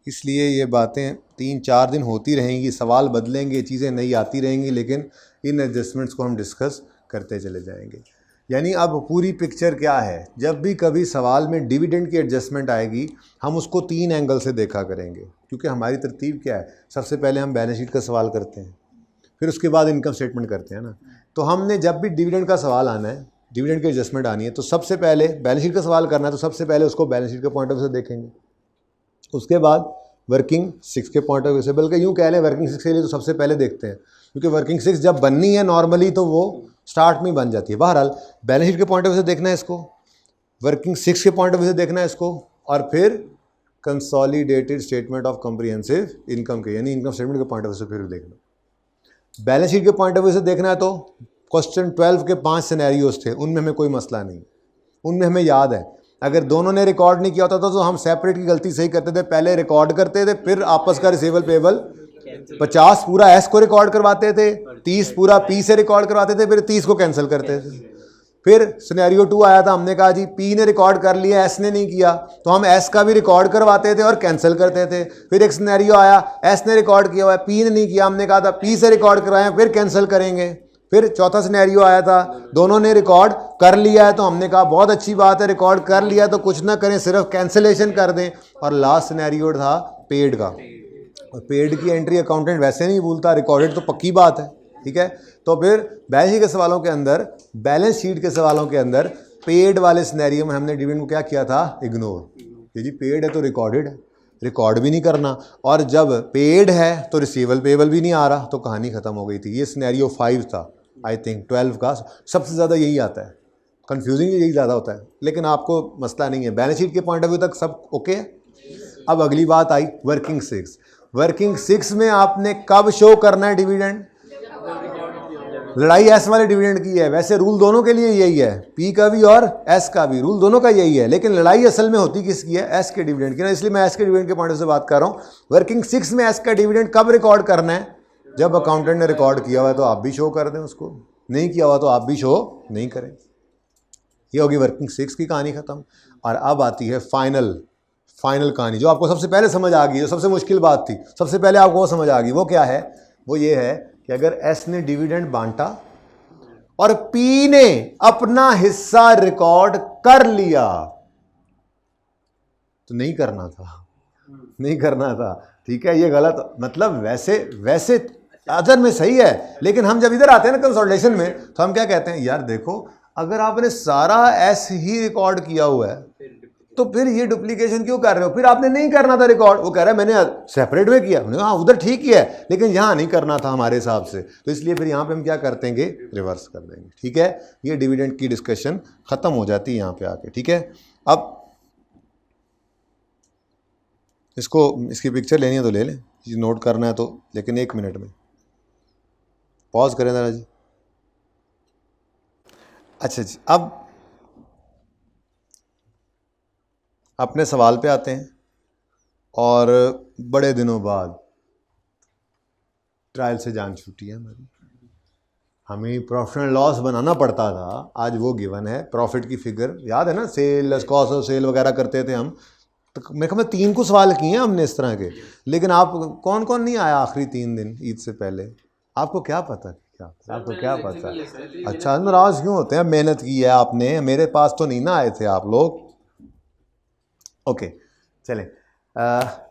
इसलिए ये बातें 3-4 दिन होती रहेंगी, सवाल बदलेंगे, चीज़ें नई आती रहेंगी, लेकिन इन एडजस्टमेंट्स को हम डिस्कस करते चले जाएंगे। यानी अब पूरी पिक्चर क्या है, जब भी कभी सवाल में डिविडेंड की एडजस्टमेंट आएगी हम उसको 3 एंगल से देखा करेंगे, क्योंकि हमारी तरतीब क्या है, सबसे पहले हम बैलेंस शीट का सवाल करते हैं, फिर उसके बाद इनकम स्टेटमेंट करते हैं ना। तो हमने जब भी डिविडेंड का सवाल आना है, डिविडेंड की एडजस्टमेंट आनी है, तो सबसे पहले बैलेंस शीट का सवाल करना है, तो सबसे पहले उसको बैलेंस शीट के पॉइंट ऑफ व्यू से देखेंगे, उसके बाद वर्किंग 6 के पॉइंट ऑफ व्यू से, बल्कि यूँ कह लें वर्किंग 6 के लिए तो सबसे पहले देखते हैं, क्योंकि वर्किंग 6 जब बननी है नॉर्मली तो वो स्टार्ट में ही बन जाती है। बहरहाल बैलेंस शीट के पॉइंट ऑफ व्यू से देखना है इसको, वर्किंग 6 के पॉइंट ऑफ व्यू से देखना है इसको, और फिर consolidated statement of comprehensive income के, यानी इनकम स्टेटमेंट के पॉइंट ऑफ व्यू से फिर देखना। बैलेंस शीट के पॉइंट ऑफ व्यू से देखना है तो क्वेश्चन 12 के 5 सिनेरियोज थे, उनमें हमें कोई मसला नहीं, उनमें हमें याद है। अगर दोनों ने रिकॉर्ड नहीं किया होता तो हम सेपरेट की गलती सही करते थे, पहले रिकॉर्ड करते थे, फिर आपस का रिसीवेबल पेबल 50 पूरा एस को रिकॉर्ड करवाते थे, 30 पूरा पी से रिकॉर्ड करवाते थे, फिर 30 को कैंसिल करते थे। फिर सिनेरियो 2 आया था, हमने कहा जी पी ने रिकॉर्ड कर लिया, एस ने नहीं किया, तो हम एस का भी रिकॉर्ड करवाते थे और कैंसिल करते थे। फिर एक सिनेरियो आया, एस ने रिकॉर्ड किया हुआ है, पी ने नहीं किया, हमने कहा था पी से रिकॉर्ड करवाएं फिर कैंसिल करेंगे। फिर चौथा सिनेरियो आया था, दोनों ने रिकॉर्ड कर लिया है, तो हमने कहा बहुत अच्छी बात है, रिकॉर्ड कर लिया तो कुछ ना करें, सिर्फ कैंसिलेशन कर दें। और लास्ट सिनेरियो था पेड का, और पेड की एंट्री अकाउंटेंट वैसे नहीं भूलता, रिकॉर्डेड तो पक्की बात है, ठीक है। तो फिर बैलेंस शीट के सवालों के अंदर, बैलेंस शीट के सवालों के अंदर पेड वाले सिनेरियो में हमने डिविडेंड को क्या किया था, इग्नोर। ये जी पेड है तो रिकॉर्डेड है, रिकॉर्ड भी नहीं करना, और जब पेड है तो रिसीवेबल पेबल भी नहीं आ रहा, तो कहानी ख़त्म हो गई थी। ये सिनेरियो 5 था, आई थिंक 12 का सबसे ज़्यादा यही आता है, कन्फ्यूजिंग यही ज़्यादा होता है, लेकिन आपको मसला नहीं है। बैलेंस शीट के पॉइंट ऑफ व्यू तक सब ओके है। अब अगली बात आई वर्किंग 6। वर्किंग 6 में आपने कब शो करना है डिविडेंड? लड़ाई एस वाले डिविडेंड की है। वैसे रूल दोनों के लिए यही है, पी का भी और एस का भी, रूल दोनों का यही है, लेकिन लड़ाई असल में होती किसकी है? एस के डिविडेंड की ना, इसलिए मैं एस के डिविडेंड के पॉइंट से बात कर रहा हूं। वर्किंग 6 में एस का डिविडेंड कब रिकॉर्ड करना है? जब अकाउंटेंट ने रिकॉर्ड किया हुआ है तो आप भी शो कर दें उसको, नहीं किया हुआ तो आप भी शो नहीं करें। ये होगी वर्किंग 6 की कहानी खत्म। और अब आती है फाइनल कहानी, जो आपको सबसे पहले समझ आ गई, जो सबसे मुश्किल बात थी, सबसे पहले आपको वो समझ आ गई। वो क्या है? वो ये है कि अगर एस ने डिविडेंड बांटा और पी ने अपना हिस्सा रिकॉर्ड कर लिया तो नहीं करना था, ठीक है? ये गलत, मतलब वैसे अदर में सही है, लेकिन हम जब इधर आते हैं ना कंसोलिडेशन में, तो हम क्या कहते हैं? यार देखो, अगर आपने सारा एस ही रिकॉर्ड किया हुआ है तो फिर ये डुप्लीकेशन क्यों कर रहे हो? फिर आपने नहीं करना था रिकॉर्ड। वो कह रहा है मैंने सेपरेट में किया। हाँ, उधर ठीक ही है, लेकिन यहाँ नहीं करना था हमारे हिसाब से, तो इसलिए फिर यहाँ पे हम क्या कर देंगे? रिवर्स कर देंगे, ठीक है? ये डिविडेंड की डिस्कशन खत्म हो जाती है यहाँ पे आके, ठीक है? अब इसकी पिक्चर लेनी है तो ले लें, नोट करना है तो, लेकिन 1 मिनट में पॉज करें जरा जी। अच्छा जी, अब अपने सवाल पे आते हैं। और बड़े दिनों बाद ट्रायल से जान छूटी है हमारी। हमें प्रॉफिट एंड लॉस बनाना पड़ता था, आज वो गिवन है। प्रॉफिट की फिगर याद है ना, सेल, कॉस्ट ऑफ सेल वगैरह करते थे हम, तो मेरे ख्याल में 3 को सवाल किए हैं हमने इस तरह के। लेकिन आप कौन कौन नहीं आया आखिरी 3 दिन ईद से पहले? आपको क्या पता? आपको क्या पता? अच्छा, नाराज क्यों होते हैं? मेहनत की है आपने, मेरे पास तो नहीं ना आए थे आप लोग। ओके, चलें।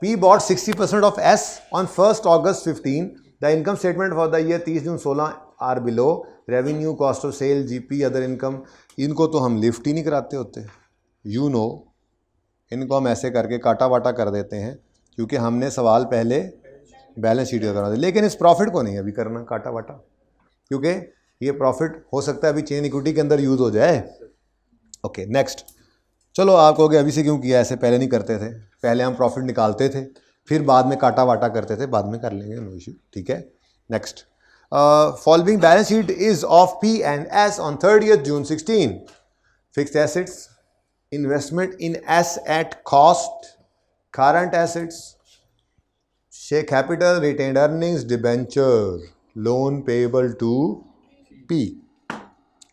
P bought 60% of S on 1st August 15. The income statement for the year 30 June 16 are below. Revenue, cost of sale, GP, other income. इनको तो हम लिफ्ट ही नहीं कराते होते, you know. इनको हम ऐसे करके काटा वाटा कर देते हैं, क्योंकि हमने सवाल पहले बैलेंस शीट का करा दिया। लेकिन इस प्रॉफिट को नहीं अभी करना काटा वाटा, क्योंकि ये प्रॉफिट हो सकता है अभी चेन इक्विटी के अंदर यूज़ हो जाए। Okay, next. चलो, आप कहोगे अभी से क्यों किया, ऐसे पहले नहीं करते थे? पहले हम प्रॉफिट निकालते थे, फिर बाद में काटा वाटा करते थे, बाद में कर लेंगे, नो इशू, ठीक है? Next. Following balance sheet is of P and S on 30th June 16. Fixed assets, investment in S at cost, current assets, share capital, retained earnings, debenture, loan payable to P,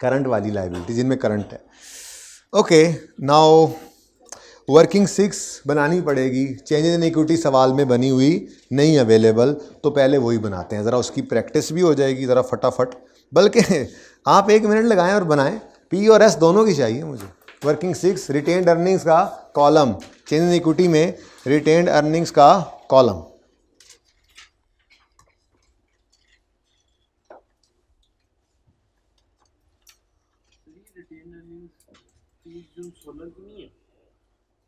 current वाली liability जिनमें current है। Okay, now working 6 बनानी पड़ेगी। Changes in equity सवाल में बनी हुई नहीं अवेलेबल, तो पहले वही बनाते हैं, ज़रा उसकी प्रैक्टिस भी हो जाएगी ज़रा फटाफट। बल्कि आप 1 मिनट लगाएं और बनाएं। P और S दोनों की चाहिए मुझे। वर्किंग 6, रिटेन्ड अर्निंग्स का कॉलम, चेंज इन इक्विटी में रिटेन्ड अर्निंग्स का कॉलम।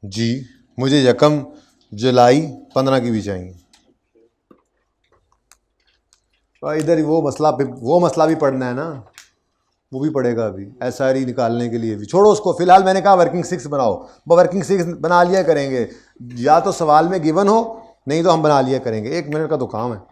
जी, मुझे यकम जुलाई 15 की भी चाहिए। इधर वो मसला भी पढ़ना है ना, वो भी पड़ेगा अभी, SRE निकालने के लिए भी। छोड़ो उसको, फिलहाल मैंने कहा वर्किंग 6 बनाओ। वर्किंग 6 बना लिया करेंगे, या तो सवाल में गिवन हो, नहीं तो हम बना लिया करेंगे। 1 मिनट का तो काम है।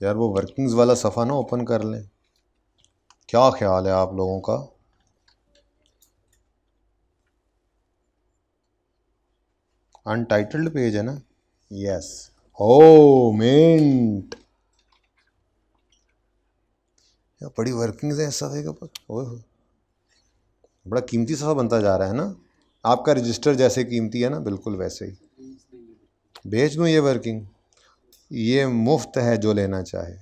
यार वो वर्किंग्स वाला सफ़ा ना ओपन कर लें, क्या ख्याल है आप लोगों का? अनटाइटल्ड पेज है ना? यस। ओ मिंट, यार बड़ी वर्किंग्स है सफ़े के ऊपर। ओह, बड़ा कीमती सफ़ा बनता जा रहा है ना। आपका रजिस्टर जैसे कीमती है ना, बिल्कुल वैसे ही। भेज दूँ ये वर्किंग? ये मुफ्त है, जो लेना चाहे।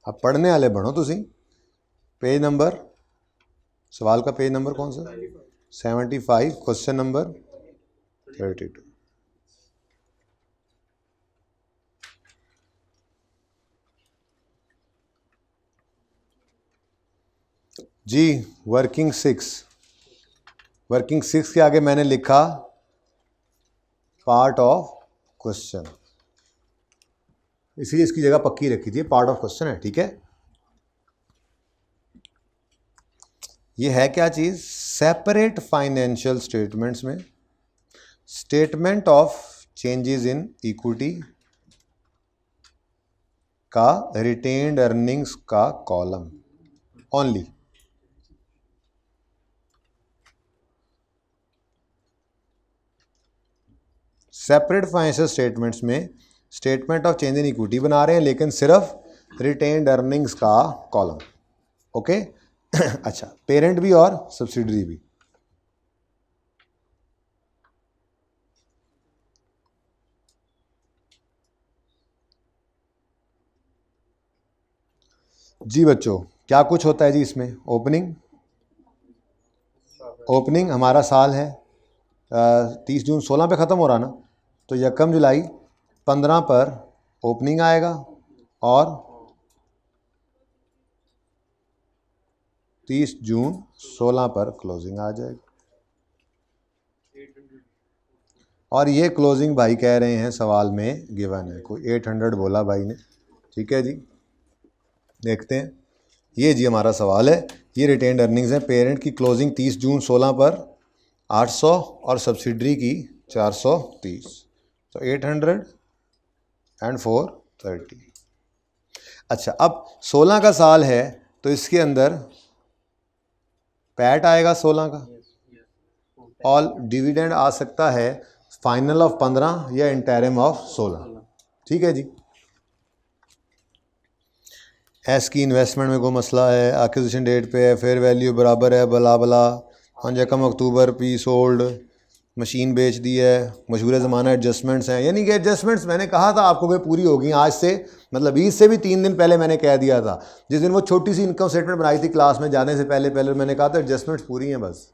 अब पढ़ने वाले बढ़ो तुसी। पेज नंबर, सवाल का पेज नंबर कौन सा? 75, क्वेश्चन नंबर 32। जी, वर्किंग 6 वर्किंग 6 के आगे मैंने लिखा पार्ट ऑफ क्वेश्चन, इसलिए इसकी जगह पक्की रखी थी, पार्ट ऑफ क्वेश्चन है, ठीक है। ये है क्या चीज, सेपरेट फाइनेंशियल स्टेटमेंट्स में statement of changes in equity का रिटेन्ड अर्निंग्स का column only. Separate financial statements में statement of change in equity बना रहे हैं, लेकिन सिर्फ रिटेन्ड अर्निंग्स का कॉलम, ओके। अच्छा, पेरेंट भी और सब्सिडरी भी। जी बच्चों, क्या कुछ होता है जी इसमें। ओपनिंग हमारा साल है 30 जून 16 पे ख़त्म हो रहा ना, तो 1 जुलाई 15 पर ओपनिंग आएगा और 30 जून 16 पर क्लोजिंग आ जाएगी। और ये क्लोजिंग भाई कह रहे हैं सवाल में गिवन है, कोई 800 बोला भाई ने, ठीक है जी। देखते हैं, ये जी हमारा सवाल है, ये रिटेन्ड अर्निंग्स है। पेरेंट की क्लोजिंग 30 जून 16 पर 800 और सब्सिडरी की 430, तो 800 एंड 430। अच्छा, अब 16 का साल है तो इसके अंदर पैट आएगा 16 का, और डिविडेंड आ सकता है फाइनल ऑफ 15 या इंटरिम ऑफ 16, ठीक है जी। एस की इन्वेस्टमेंट में कोई मसला है, एक्विजिशन डेट पे है, फेयर वैल्यू बराबर है, बला बला, 5 अक्टूबर पी सोल्ड, मशीन बेच दी है, मशहूर ज़माना एडजस्टमेंट्स हैं। यानी कि एडजस्टमेंट्स मैंने कहा था आपको कि पूरी होगी आज से, मतलब ईद से भी 3 दिन पहले मैंने कह दिया था, जिस दिन वो छोटी सी इनकम स्टेटमेंट बनाई थी क्लास में जाने से पहले मैंने कहा था एडजस्टमेंट्स पूरी हैं, बस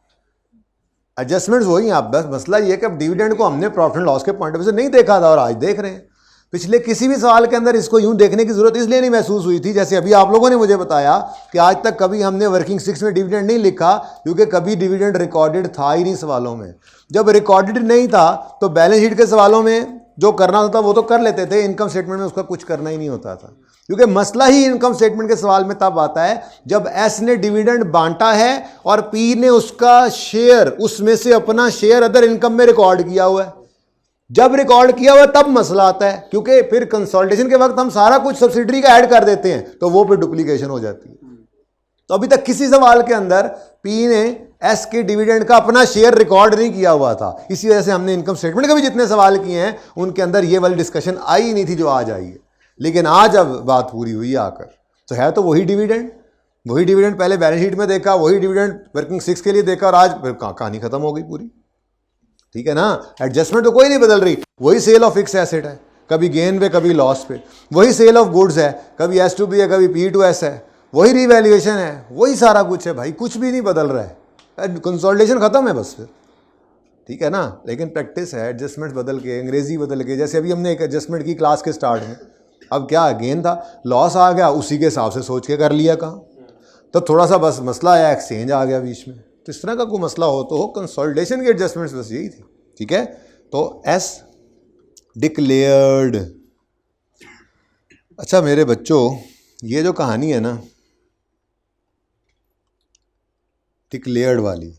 एडजस्टमेंट्स वही हैं। आप बस मसला ये है कि अब डिविडेंड को हमने प्रॉफिट एंड लॉस के पॉइंट ऑफ व्यू से नहीं देखा था और आज देख रहे हैं। पिछले किसी भी सवाल के अंदर इसको यूं देखने की जरूरत इसलिए नहीं महसूस हुई थी, जैसे अभी आप लोगों ने मुझे बताया कि आज तक कभी हमने वर्किंग 6 में डिविडेंड नहीं लिखा, क्योंकि कभी डिविडेंड रिकॉर्डेड था ही नहीं सवालों में। जब रिकॉर्डेड नहीं था तो बैलेंस शीट के सवालों में जो करना होता वो तो कर लेते थे, इनकम स्टेटमेंट में उसका कुछ करना ही नहीं होता था, क्योंकि मसला ही इनकम स्टेटमेंट के सवाल में तब आता है जब एस ने डिविडेंड बांटा है और पी ने उसका शेयर, उसमें से अपना शेयर अदर इनकम में रिकॉर्ड किया हुआ है। जब रिकॉर्ड किया हुआ तब मसला आता है, क्योंकि फिर कंसोलिडेशन के वक्त हम सारा कुछ सब्सिडरी का ऐड कर देते हैं, तो वो फिर डुप्लीकेशन हो जाती है। तो अभी तक किसी सवाल के अंदर पी ने एस के डिविडेंड का अपना शेयर रिकॉर्ड नहीं किया हुआ था, इसी वजह से हमने इनकम स्टेटमेंट के भी जितने सवाल किए हैं उनके अंदर ये वाली डिस्कशन आई ही नहीं थी जो आज आई है। लेकिन आज अब बात पूरी हुई आकर, तो है तो वही डिविडेंड पहले बैलेंस शीट में देखा, वही डिविडेंड वर्किंग 6 के लिए देखा, और आज फिर कहानी खत्म हो गई पूरी, ठीक है ना। एडजस्टमेंट तो कोई नहीं बदल रही, वही सेल ऑफ फिक्स एसेट है, कभी गेन पे कभी लॉस पे, वही सेल ऑफ गुड्स है, कभी एस टू बी है कभी पी टू एस है, वही रिवैल्यूएशन है, वही सारा कुछ है भाई, कुछ भी नहीं बदल रहा है। कंसोलिडेशन खत्म है बस फिर, ठीक है ना। लेकिन प्रैक्टिस है, एडजस्टमेंट बदल के, अंग्रेजी बदल के, जैसे अभी हमने एक एडजस्टमेंट की क्लास के स्टार्ट में, अब क्या गेन था, लॉस आ गया, उसी के हिसाब से सोच के कर लिया काम, तो थोड़ा सा बस मसला आया, एक्सचेंज आ गया बीच में, तो इस तरह का कोई मसला हो तो हो, कंसोलिडेशन की एडजस्टमेंट्स बस यही थी, ठीक है। तो एस डिक्लेयर्ड। अच्छा मेरे बच्चों, ये जो कहानी है ना डिक्लेयर्ड वाली,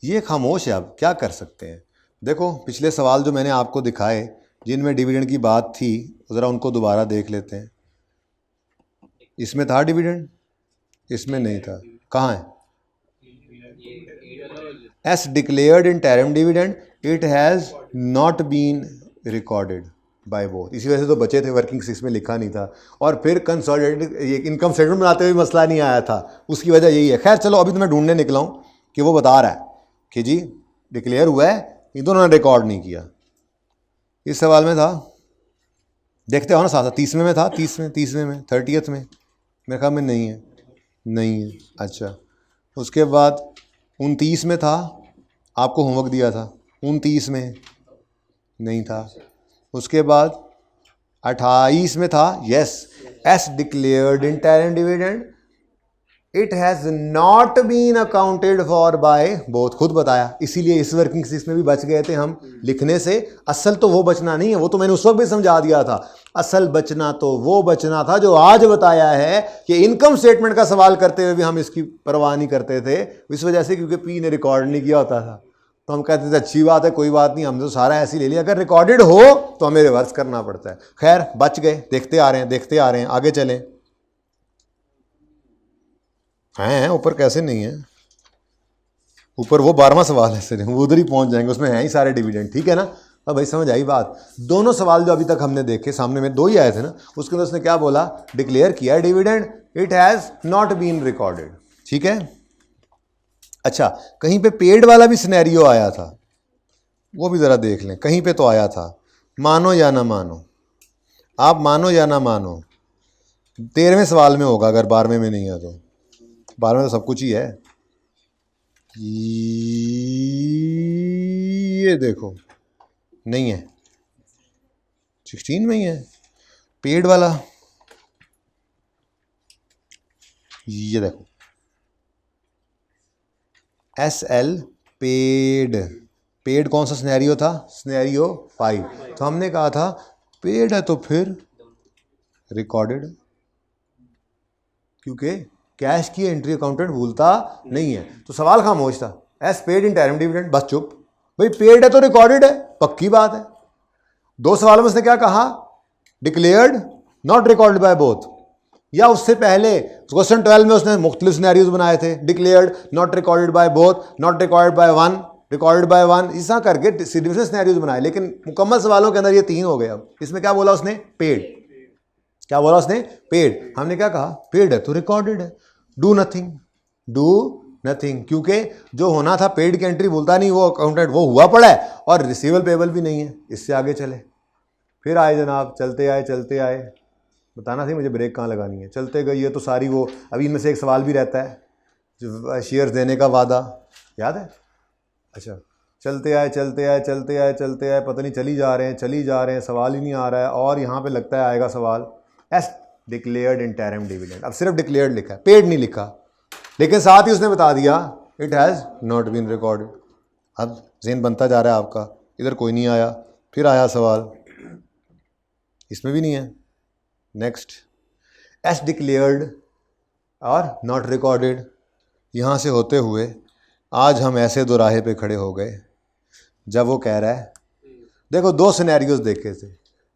ये खामोश है, अब क्या कर सकते हैं। देखो पिछले सवाल जो मैंने आपको दिखाए जिनमें डिविडेंड की बात थी, ज़रा उनको दोबारा देख लेते हैं। इसमें था डिविडेंड, इसमें नहीं था, कहाँ है। As declared interim dividend, it has not been recorded by both, इसी वजह से तो बचे थे, वर्किंग 6 में लिखा नहीं था, और फिर कंसोलिडेटेड ये इनकम स्टेटमेंट बनाते हुए मसला नहीं आया था, उसकी वजह यही है। खैर चलो, अभी तो मैं ढूंढने निकला हूँ कि वो बता रहा है कि जी डिक्लेयर हुआ है, ये दोनों ने रिकॉर्ड नहीं किया। इस सवाल में था, देखते हो ना साथ, 30वें में था, 30वें में 30th में मेरे ख्याल में नहीं है। अच्छा, उसके बाद 29 में था, आपको होमवर्क दिया था, 29 में नहीं था। उसके बाद 28 में था, yes, as declared interim dividend, it has not been accounted for by both, खुद बताया, इसीलिए इस वर्किंग सीरीज में भी बच गए थे हम लिखने से। असल तो वो बचना नहीं है, वो तो मैंने उस वक्त भी समझा दिया था। असल बचना तो वो बचना था जो आज बताया है कि इनकम स्टेटमेंट का सवाल करते हुए भी हम इसकी परवाह नहीं करते थे, इस वजह से क्योंकि पी ने रिकॉर्ड नहीं किया होता था। तो हम कहते थे अच्छी बात है, कोई बात नहीं, हमने तो सारा ऐसे ही ले लिया। अगर रिकॉर्डेड हो तो हमें रिवर्स करना पड़ता है। खैर बच गए, देखते आ रहे हैं देखते आ रहे हैं, आगे चलें। हैं ऊपर कैसे नहीं है, ऊपर वो 12वां सवाल है, वो उधर ही पहुंच जाएंगे, उसमें हैं ही सारे डिविडेंड, ठीक है ना। अब भाई समझ आई बात। दोनों सवाल जो अभी तक हमने देखे, सामने में 2 ही आए थे ना, उसके अंदर उसने क्या बोला, डिक्लेयर किया dividend, it has not been recorded, ठीक है। अच्छा, कहीं पे पेड वाला भी सिनेरियो आया था, वो भी ज़रा देख लें। कहीं पे तो आया था, मानो या ना मानो, आप मानो या ना मानो, 13वें सवाल में होगा, अगर 12वें में नहीं है तो। 12वें तो सब कुछ ही है। ये देखो नहीं है, 16 में ही है पेड वाला। ये देखो SL पेड, पेड कौन सा सिनेरियो था, सिनेरियो 5। तो हमने कहा था पेड है तो फिर रिकॉर्डेड, क्योंकि कैश की एंट्री अकाउंटेंट भूलता नहीं है। तो सवाल खामोश था, एस पेड इंटरिम डिविडेंड, बस चुप। भाई पेड है तो रिकॉर्डेड है, पक्की बात है। 2 सवालों में उसने क्या कहा, declared not recorded by both, या उससे पहले क्वेश्चन 12 में उसने मुख्तलिफ सिनेरियोज बनाए थे, declared not recorded by both, not recorded by one, recorded by one, ऐसा करके डिफरेंट सिनेरियोज बनाए। लेकिन मुकम्मल सवालों के अंदर ये 3 हो गए। अब इसमें क्या बोला उसने, पेड, क्या बोला उसने, पेड। हमने क्या कहा, पेड है तो रिकॉर्डेड है, डू नथिंग, डू नथिंग, क्योंकि जो होना था पेड की एंट्री भूलता नहीं वो अकाउंटेंट, वो हुआ पड़ा है, और रिसीवेबल पेबल भी नहीं है। इससे आगे चले, फिर आए जनाब, चलते आए, बताना थी मुझे ब्रेक कहाँ लगानी है। चलते गई, ये तो सारी वो, अभी इनमें से एक सवाल भी रहता है जो शेयर्स देने का वादा, याद है। अच्छा, चलते आए, पता नहीं चली जा रहे हैं, सवाल ही नहीं आ रहा है। और यहाँ पे लगता है आएगा सवाल, एस डिक्लेयर्ड इंटरिम डिविडेंड। अब सिर्फ डिक्लेयर्ड लिखा है, पेड नहीं लिखा, लेकिन साथ ही उसने बता दिया it has not been recorded. अब ज़हन बनता जा रहा है आपका, इधर कोई नहीं आया, फिर आया सवाल, इसमें भी नहीं है। नेक्स्ट, एस डिक्लेयर्ड और नॉट रिकॉर्डेड। यहाँ से होते हुए आज हम ऐसे दोराहे पे खड़े हो गए जब वो कह रहा है, देखो 2 सिनेरियोज देखे थे,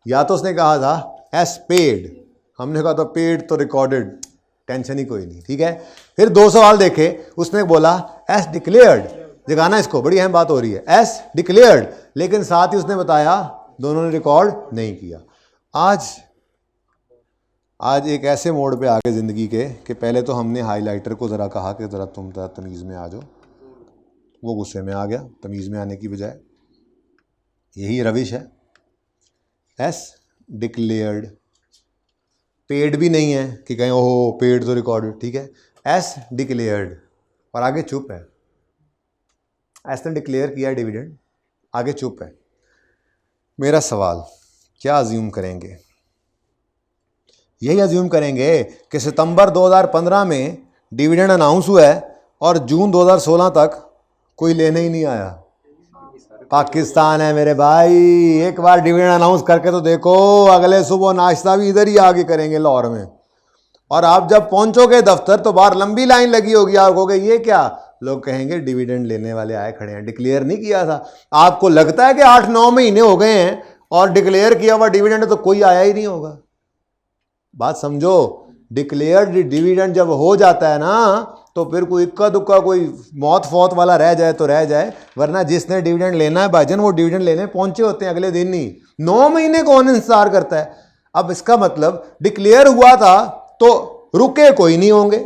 या तो उसने कहा था एस पेड, हमने कहा था पेड तो रिकॉर्डेड, टेंशन ही कोई नहीं, ठीक है। फिर 2 सवाल देखे, उसने बोला एस डिक्लेयर्ड, जगाना इसको, बड़ी अहम बात हो रही है, एस डिक्लेयर्ड, लेकिन साथ ही उसने बताया दोनों ने रिकॉर्ड नहीं किया। आज एक ऐसे मोड़ पे आ गए ज़िंदगी के कि पहले तो हमने हाईलाइटर को ज़रा कहा कि ज़रा तुम ज़रा तमीज़ में आ जाओ, वो गुस्से में आ गया तमीज़ में आने की बजाय। यही रविश है, एस डिक्लेयर्ड, पेड भी नहीं है कि कहीं ओहो पेड तो रिकॉर्डेड, ठीक है, एस डिक्लेयर्ड, और आगे चुप है। एस ने डिक्लेयर किया डिविडेंड, आगे चुप है। मेरा सवाल, क्या अज्यूम करेंगे, यही अज्यूम करेंगे कि सितंबर 2015 में डिविडेंड अनाउंस हुआ है और जून 2016 तक कोई लेने ही नहीं आया। पाकिस्तान है मेरे भाई, एक बार डिविडेंड अनाउंस करके तो देखो, अगले सुबह नाश्ता भी इधर ही आगे करेंगे लाहौर में, और आप जब पहुंचोगे दफ्तर तो बाहर लंबी लाइन लगी होगी, आप कहोगे ये क्या, लोग कहेंगे डिविडेंड लेने वाले आए खड़े हैं, डिक्लेयर नहीं किया था। आपको लगता है कि 8-9 महीने हो गए हैं और डिक्लेयर किया हुआ डिविडेंड तो कोई आया ही नहीं होगा। बात समझो, डिक्लेयर्ड डिविडेंड जब हो जाता है ना, तो फिर कोई इक्का दुक्का कोई मौत फौत वाला रह जाए तो रह जाए, वरना जिसने डिविडेंड लेना है भाईजान वो डिविडेंड लेने पहुंचे होते हैं अगले दिन ही। 9 महीने कौन इंतजार करता है। अब इसका मतलब डिक्लेयर हुआ था तो रुके कोई नहीं होंगे,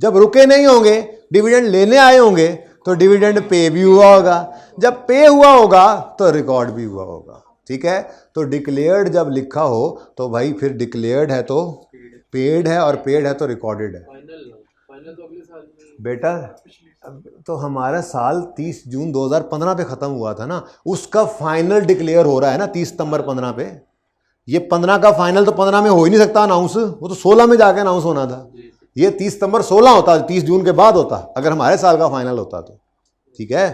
जब रुके नहीं होंगे डिविडेंड लेने आए होंगे तो डिविडेंड पे भी हुआ होगा, जब पे हुआ होगा तो रिकॉर्ड भी हुआ होगा, ठीक है। तो डिक्लेयर्ड जब लिखा हो तो भाई फिर डिक्लेयर्ड है तो पेड है, और पेड है तो रिकॉर्डेड है। बेटा तो हमारा साल 30 जून 2015 पे ख़त्म हुआ था ना, उसका फाइनल डिक्लेयर हो रहा है ना 30 सितंबर 15 पे। ये 15 का फाइनल तो 15 में हो ही नहीं सकता अनाउंस, वो तो 16 में जाके अनाउंस होना था। ये 30 सितंबर 16 होता, 30 जून के बाद होता अगर हमारे साल का फाइनल होता तो। ठीक है,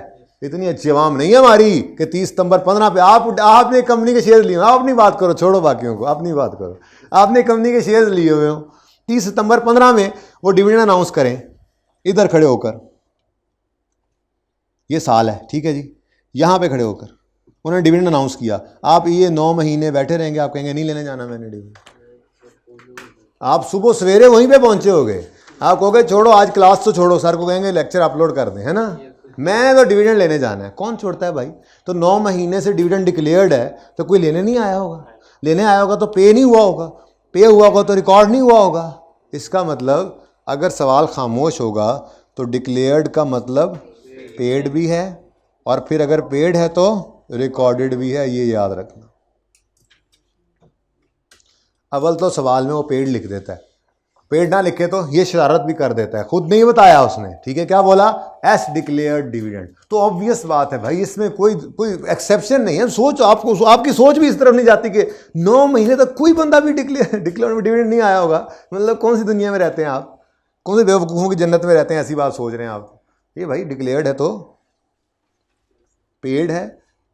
इतनी अच्छी आवाम नहीं है हमारी कि 30 सितंबर 15 पे आपने कंपनी के शेयर लिए, आप अपनी बात करो, छोड़ो बाकियों को, अपनी बात करो। आपने कंपनी के शेयर लिए हुए हो, 30 सितंबर 15 में वो डिविडेंड अनाउंस करें इधर खड़े होकर, ये साल है, ठीक है जी, यहाँ पे खड़े होकर उन्होंने डिविडेंड अनाउंस किया, आप ये 9 महीने बैठे रहेंगे, आप कहेंगे नहीं लेने जाना मैंने डिविडेंड। आप सुबह सवेरे वहीं पे पहुंचे होगे, आप कहोगे छोड़ो आज क्लास तो छोड़ो, सर को कहेंगे लेक्चर अपलोड कर दें, है ना, मैं तो डिविडेंड लेने जाना है। कौन छोड़ता है भाई? तो 9 महीने से डिविडेंड डिक्लेयर्ड है तो कोई लेने नहीं आया होगा, लेने आया होगा तो पे नहीं हुआ होगा, पे हुआ होगा तो रिकॉर्ड नहीं हुआ होगा। इसका मतलब अगर सवाल खामोश होगा तो डिक्लेयर्ड का मतलब पेड भी है, और फिर अगर पेड है तो रिकॉर्डेड भी है, ये याद रखना। अव्वल तो सवाल में वो पेड लिख देता है, पेड ना लिखे तो ये शरारत भी कर देता है, खुद नहीं बताया उसने, ठीक है, क्या बोला? S declared dividend. तो ऑब्वियस बात है भाई, इसमें कोई एक्सेप्शन नहीं है। सोच आपकी सोच भी इस तरफ नहीं जाती कि 9 महीने तक कोई बंदा भी डिक्लेयर डिविडेंड नहीं आया होगा। मतलब कौन सी दुनिया में रहते हैं आप, कौन सी बेवकूफ़ों की जन्नत में रहते हैं, ऐसी बात सोच रहे हैं आप? ये भाई डिक्लेयर्ड है तो पेड है,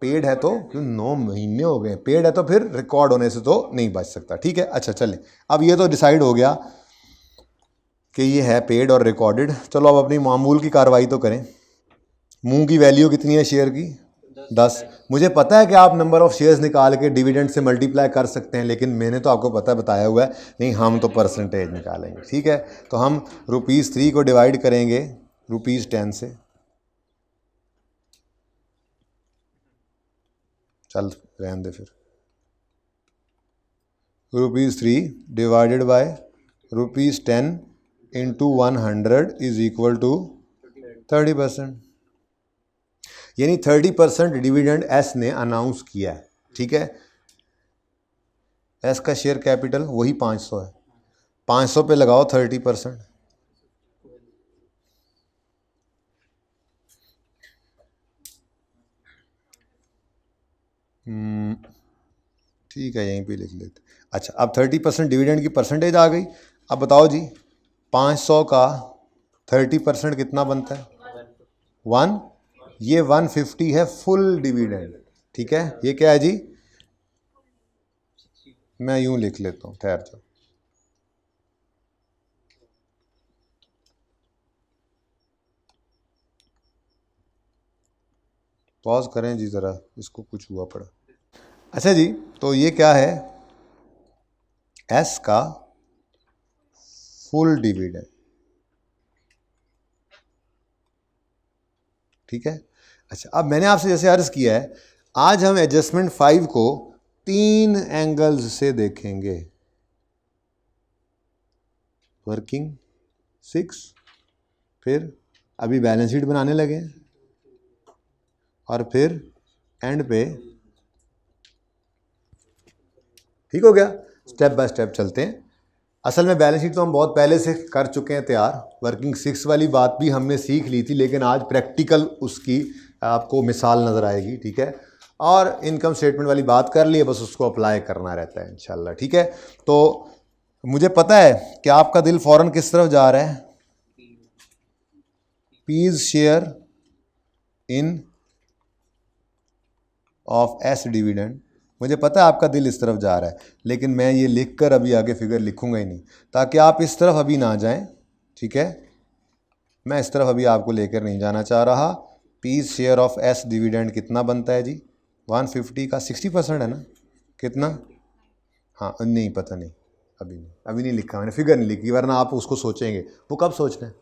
पेड है तो 9 महीने हो गए, पेड है तो फिर रिकॉर्ड होने से तो नहीं बच सकता, ठीक है। अच्छा चले, अब ये तो डिसाइड हो गया कि ये है पेड और रिकॉर्डेड। चलो अब अपनी मामूल की कार्रवाई तो करें। मूंग की वैल्यू कितनी है शेयर की? 10। मुझे पता है कि आप नंबर ऑफ शेयर्स निकाल के डिविडेंड से मल्टीप्लाई कर सकते हैं, लेकिन मैंने तो आपको पता बताया हुआ है, नहीं हम तो परसेंटेज निकालेंगे, ठीक है। तो हम ₹3 को डिवाइड करेंगे ₹10 से, चल रहने दे फिर, ₹3 divided by ₹10 into 100 is equal to 30%, यानी 30% डिविडेंड एस ने अनाउंस किया है, ठीक है। एस का शेयर कैपिटल वही 500 है, 500 पे लगाओ 30%, ठीक है, यहीं पे लिख लेते। अच्छा, अब 30% डिविडेंड की परसेंटेज आ गई। अब बताओ जी, 500 का 30% कितना बनता है? 1। ये 150 है फुल डिविडेंड, ठीक है। ये क्या है जी? मैं यूं लिख लेता हूँ, ठहर जाओ। पॉज करें जी ज़रा, इसको कुछ हुआ पड़ा। अच्छा जी, तो ये क्या है? एस का फुल डिविडेंड, ठीक है। अच्छा, अब मैंने आपसे जैसे अर्ज किया है, आज हम एडजस्टमेंट 5 को 3 एंगल्स से देखेंगे। वर्किंग 6, फिर अभी बैलेंस शीट बनाने लगे, और फिर एंड पे, ठीक हो गया। स्टेप बाय स्टेप चलते हैं। असल में बैलेंस शीट तो हम बहुत पहले से कर चुके हैं तैयार, वर्किंग 6 वाली बात भी हमने सीख ली थी, लेकिन आज प्रैक्टिकल उसकी आपको मिसाल नज़र आएगी, ठीक है। और इनकम स्टेटमेंट वाली बात कर ली है, बस उसको अप्लाई करना रहता है इंशाल्लाह, ठीक है। तो मुझे पता है कि आपका दिल फ़ौरन किस तरफ जा रहा है? Piece share in of S dividend. मुझे पता है आपका दिल इस तरफ जा रहा है, लेकिन मैं ये लिखकर अभी आगे फिगर लिखूंगा ही नहीं, ताकि आप इस तरफ अभी ना जाएं, ठीक है। मैं इस तरफ अभी आपको लेकर नहीं जाना चाह रहा। Piece share of S dividend कितना बनता है जी? 150 का 60% है ना? कितना? हाँ नहीं पता, नहीं अभी नहीं लिखा मैंने, फिगर नहीं लिखी, वरना आप उसको सोचेंगे। वो कब सोचना है?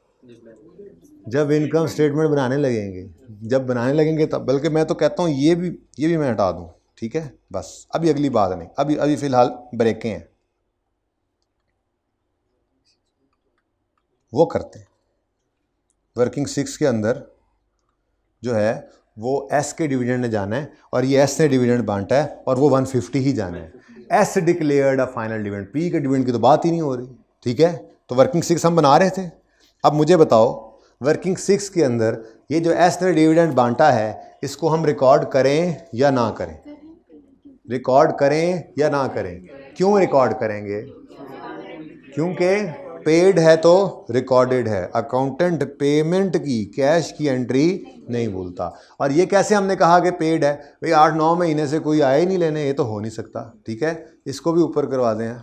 जब इनकम स्टेटमेंट बनाने लगेंगे, जब बनाने लगेंगे तब। बल्कि मैं तो कहता हूँ ये भी मैं हटा दूँ, ठीक है। बस अभी अगली बात नहीं, अभी फ़िलहाल ब्रेकें हैं, वो करते हैं। वर्किंग 6 के अंदर जो है वो एस के डिविडेंड ने जाना है, और ये एस ने डिविडेंड बांटा है, और वो 150 ही जाना है। As declared a final dividend, P के डिविडेंड की तो बात ही नहीं हो रही, ठीक है। तो वर्किंग 6 हम बना रहे थे। अब मुझे बताओ, वर्किंग 6 के अंदर ये जो एस ने डिविडेंड बांटा है, इसको हम रिकॉर्ड करें या ना करें? रिकॉर्ड करें या ना करें? क्यों रिकॉर्ड करेंगे? क्योंकि पेड है तो रिकॉर्डेड है। अकाउंटेंट पेमेंट की, कैश की एंट्री नहीं भूलता। और ये कैसे हमने कहा कि पेड है? भाई 8-9 महीने से कोई आया ही नहीं लेने, ये तो हो नहीं सकता। ठीक है, इसको भी ऊपर करवा दें।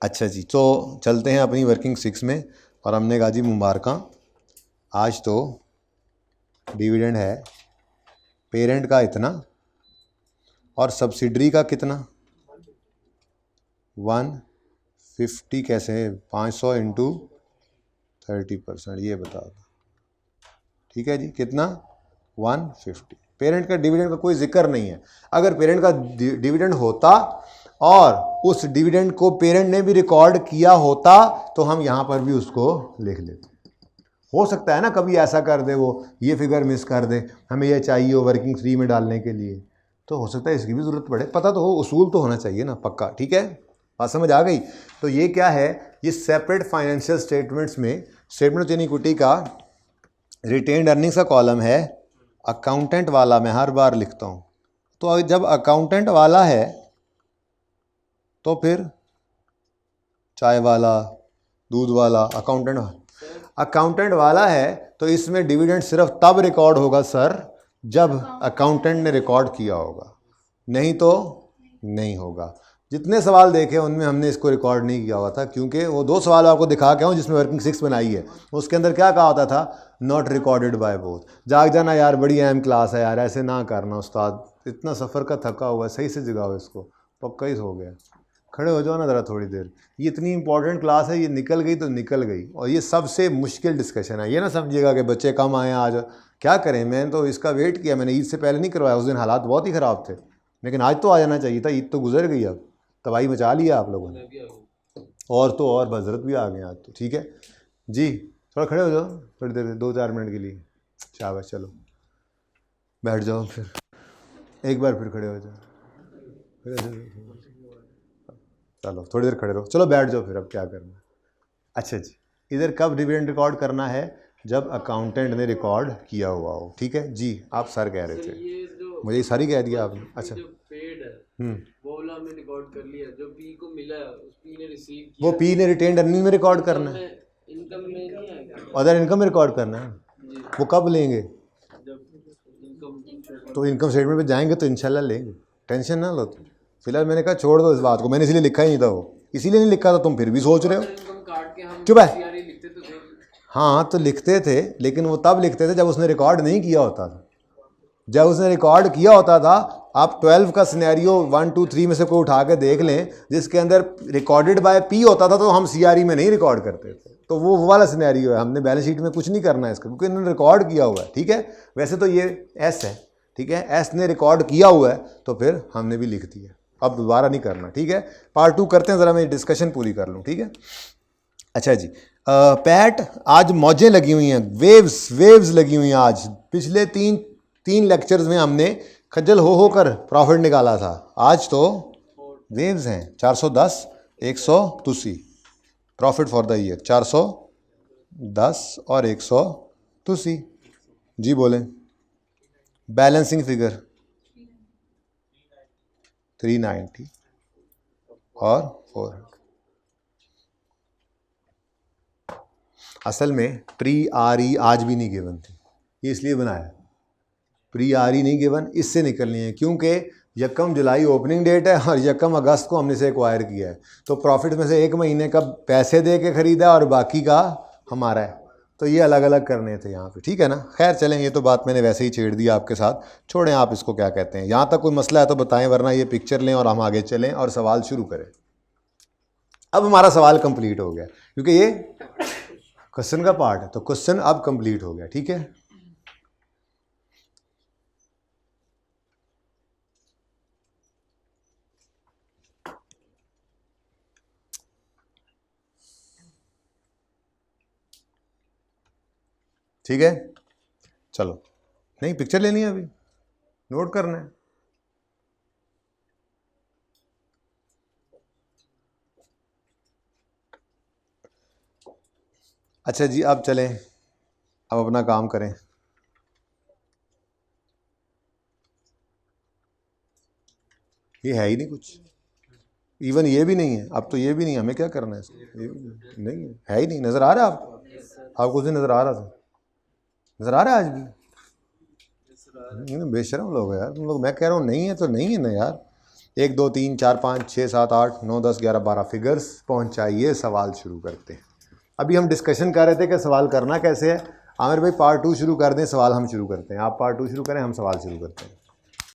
अच्छा जी, तो चलते हैं अपनी वर्किंग 6 में। और हमने कहा जी मुबारकां, आज तो डिविडेंड है पेरेंट का इतना और सब्सिडरी का कितना 150 कैसे है 500 इंटू 30%, ये बता दो। ठीक है जी, कितना 150। पेरेंट का डिविडेंड का कोई जिक्र नहीं है। अगर पेरेंट का डिविडेंड होता और उस डिविडेंड को पेरेंट ने भी रिकॉर्ड किया होता तो हम यहाँ पर भी उसको लिख लेते। हो सकता है ना कभी ऐसा कर दे, वो ये फिगर मिस कर दे, हमें ये चाहिए हो वर्किंग 3 में डालने के लिए, तो हो सकता है इसकी भी ज़रूरत पड़े। पता तो हो, उसूल तो होना चाहिए ना पक्का। ठीक है, बात समझ आ गई? तो ये क्या है, ये सेपरेट फाइनेंशियल स्टेटमेंट्स में स्टेटमेंट ऑफ इक्विटी का रिटेन्ड अर्निंग्स का कॉलम है अकाउंटेंट वाला, मैं हर बार लिखता हूँ। तो जब अकाउंटेंट वाला है तो फिर चाय वाला, दूध वाला, अकाउंटेंट वाला है तो इसमें डिविडेंड सिर्फ तब रिकॉर्ड होगा सर जब अकाउंटेंट ने रिकॉर्ड किया होगा, नहीं तो नहीं होगा। जितने सवाल देखे उनमें हमने इसको रिकॉर्ड नहीं किया हुआ था, क्योंकि वो 2 सवाल आपको दिखा के हूँ जिसमें वर्किंग 6 बनाई है, उसके अंदर क्या कहा होता था, नॉट रिकॉर्डेड बाय बोथ। जाग जाना यार, बड़ी अहम क्लास है यार, ऐसे ना करना उस्ताद, इतना सफ़र का थका हुआ है, सही से जगाओ इसको, पक्का ही हो गया। खड़े हो जाओ ना ज़रा थोड़ी देर, ये इतनी इंपॉर्टेंट क्लास है, ये निकल गई तो निकल गई। और ये सबसे मुश्किल डिस्कशन है, ये ना समझिएगा कि बच्चे कम आए आज, क्या करें। मैंने तो इसका वेट किया, मैंने ईद से पहले नहीं करवाया, उस दिन हालात बहुत ही ख़राब थे, लेकिन आज तो आ जाना चाहिए था। ईद तो गुजर गई, अब तबाही मचा लिया आप लोगों ने, और तो और बजरत भी आ गए आज तो। ठीक है जी, थोड़ा खड़े हो जाओ थोड़ी देर, 2-4 मिनट के लिए। शाबाश, चलो बैठ जाओ, फिर एक बार फिर खड़े हो जाओ, चलो थोड़ी देर खड़े रहो, चलो बैठ जाओ फिर, अब क्या करना है। अच्छा जी, इधर कब डिविडेंड रिकॉर्ड करना है, जब अकाउंटेंट ने रिकॉर्ड किया हुआ हो। ठीक है जी, आप सर कह रहे थे, मुझे ये सारी कह दिया आपने। अच्छा, जो पेड है वो वाला हमने रिकॉर्ड कर लिया, जो पी को मिला है उस पी ने रिसीव किया, वो पी ने रिटेन्ड अर्निंग में रिकॉर्ड करना है, इनकम में नहीं आएगा, अदर इनकम में रिकॉर्ड करना है। वो कब लेंगे, जब इनकम, तो इनकम स्टेटमेंट पे जाएंगे तो इंशाल्लाह लेंगे, टेंशन ना लो तुम। फिलहाल मैंने कहा छोड़ दो इस बात को, मैंने इसलिए लिखा ही नहीं था, वो इसीलिए नहीं लिखा था, तुम फिर भी सोच रहे हो। इनकम काट के हम चुप है। सीआरई लिखते तो थे। हाँ तो लिखते थे, लेकिन वो तब लिखते थे जब उसने रिकॉर्ड नहीं किया होता था। जब उसने रिकॉर्ड किया होता था, आप 12 का सिनेरियो 1, 2, 3 में से कोई उठा के देख लें जिसके अंदर रिकॉर्डेड बाय पी होता था, तो हम सीआरई में नहीं रिकॉर्ड करते थे। तो वो वाला सिनेरियो है, हमने बैलेंस शीट में कुछ नहीं करना है इसका, क्योंकि इन्होंने रिकॉर्ड किया हुआ है। ठीक है, वैसे तो ये एस है, ठीक है, एस ने रिकॉर्ड किया हुआ है तो फिर हमने भी लिख दिया, अब दोबारा नहीं करना। ठीक है, पार्ट 2 करते हैं, ज़रा मैं डिस्कशन पूरी कर लूँ। ठीक है, अच्छा जी, पैट आज मौजें लगी हुई हैं, वेव्स लगी हुई हैं आज। पिछले तीन लेक्चर्स में हमने खज्जल हो कर प्रॉफिट निकाला था, आज तो वेव्स हैं। 410, 100 तुसी प्रॉफिट फॉर द ईयर, 410 और 100 तुसी। जी बोलें, बैलेंसिंग फिगर 390 और 400। असल में प्री आर ई आज भी नहीं गिवन थी, ये इसलिए बनाया, प्री आर ई नहीं गिवन इससे निकलनी है, क्योंकि 1 जुलाई ओपनिंग डेट है और 1 अगस्त को हमने से एक्वायर किया है, तो प्रॉफिट में से 1 महीने का पैसे दे के ख़रीदा और बाकी का हमारा है, तो ये अलग अलग करने थे यहाँ पे। ठीक है ना, खैर चलें, ये तो बात मैंने वैसे ही छेड़ दी आपके साथ, छोड़ें आप इसको, क्या कहते हैं। यहाँ तक कोई मसला है तो बताएं, वरना ये पिक्चर लें और हम आगे चलें और सवाल शुरू करें। अब हमारा सवाल कंप्लीट हो गया, क्योंकि ये क्वेश्चन का पार्ट है, तो क्वेश्चन अब कंप्लीट हो गया। ठीक है, ठीक है, चलो, नहीं पिक्चर लेनी है अभी, नोट करना है। अच्छा जी, अब चलें, अब अपना काम करें। ये है ही नहीं कुछ, इवन ये भी नहीं है, अब तो ये भी नहीं है, हमें क्या करना है इसको, ये भी नहीं है ही नहीं। नज़र आ रहा है आपको? आपको उस दिन नज़र आ रहा था? नज़र आ रहा है आज भी? बेशरम लोग है यार तुम लोग। मैं कह रहा हूँ नहीं है तो नहीं है ना यार। 1 2 3 4 5 6 7 8 9 10 11 12 फिगर्स पहुँचाइए, सवाल शुरू करते हैं। अभी हम डिस्कशन कर रहे थे कि सवाल करना कैसे है। आमिर भाई पार्ट 2 शुरू कर दें, सवाल हम शुरू करते हैं। आप पार्ट 2 शुरू करें, हम सवाल शुरू करते हैं।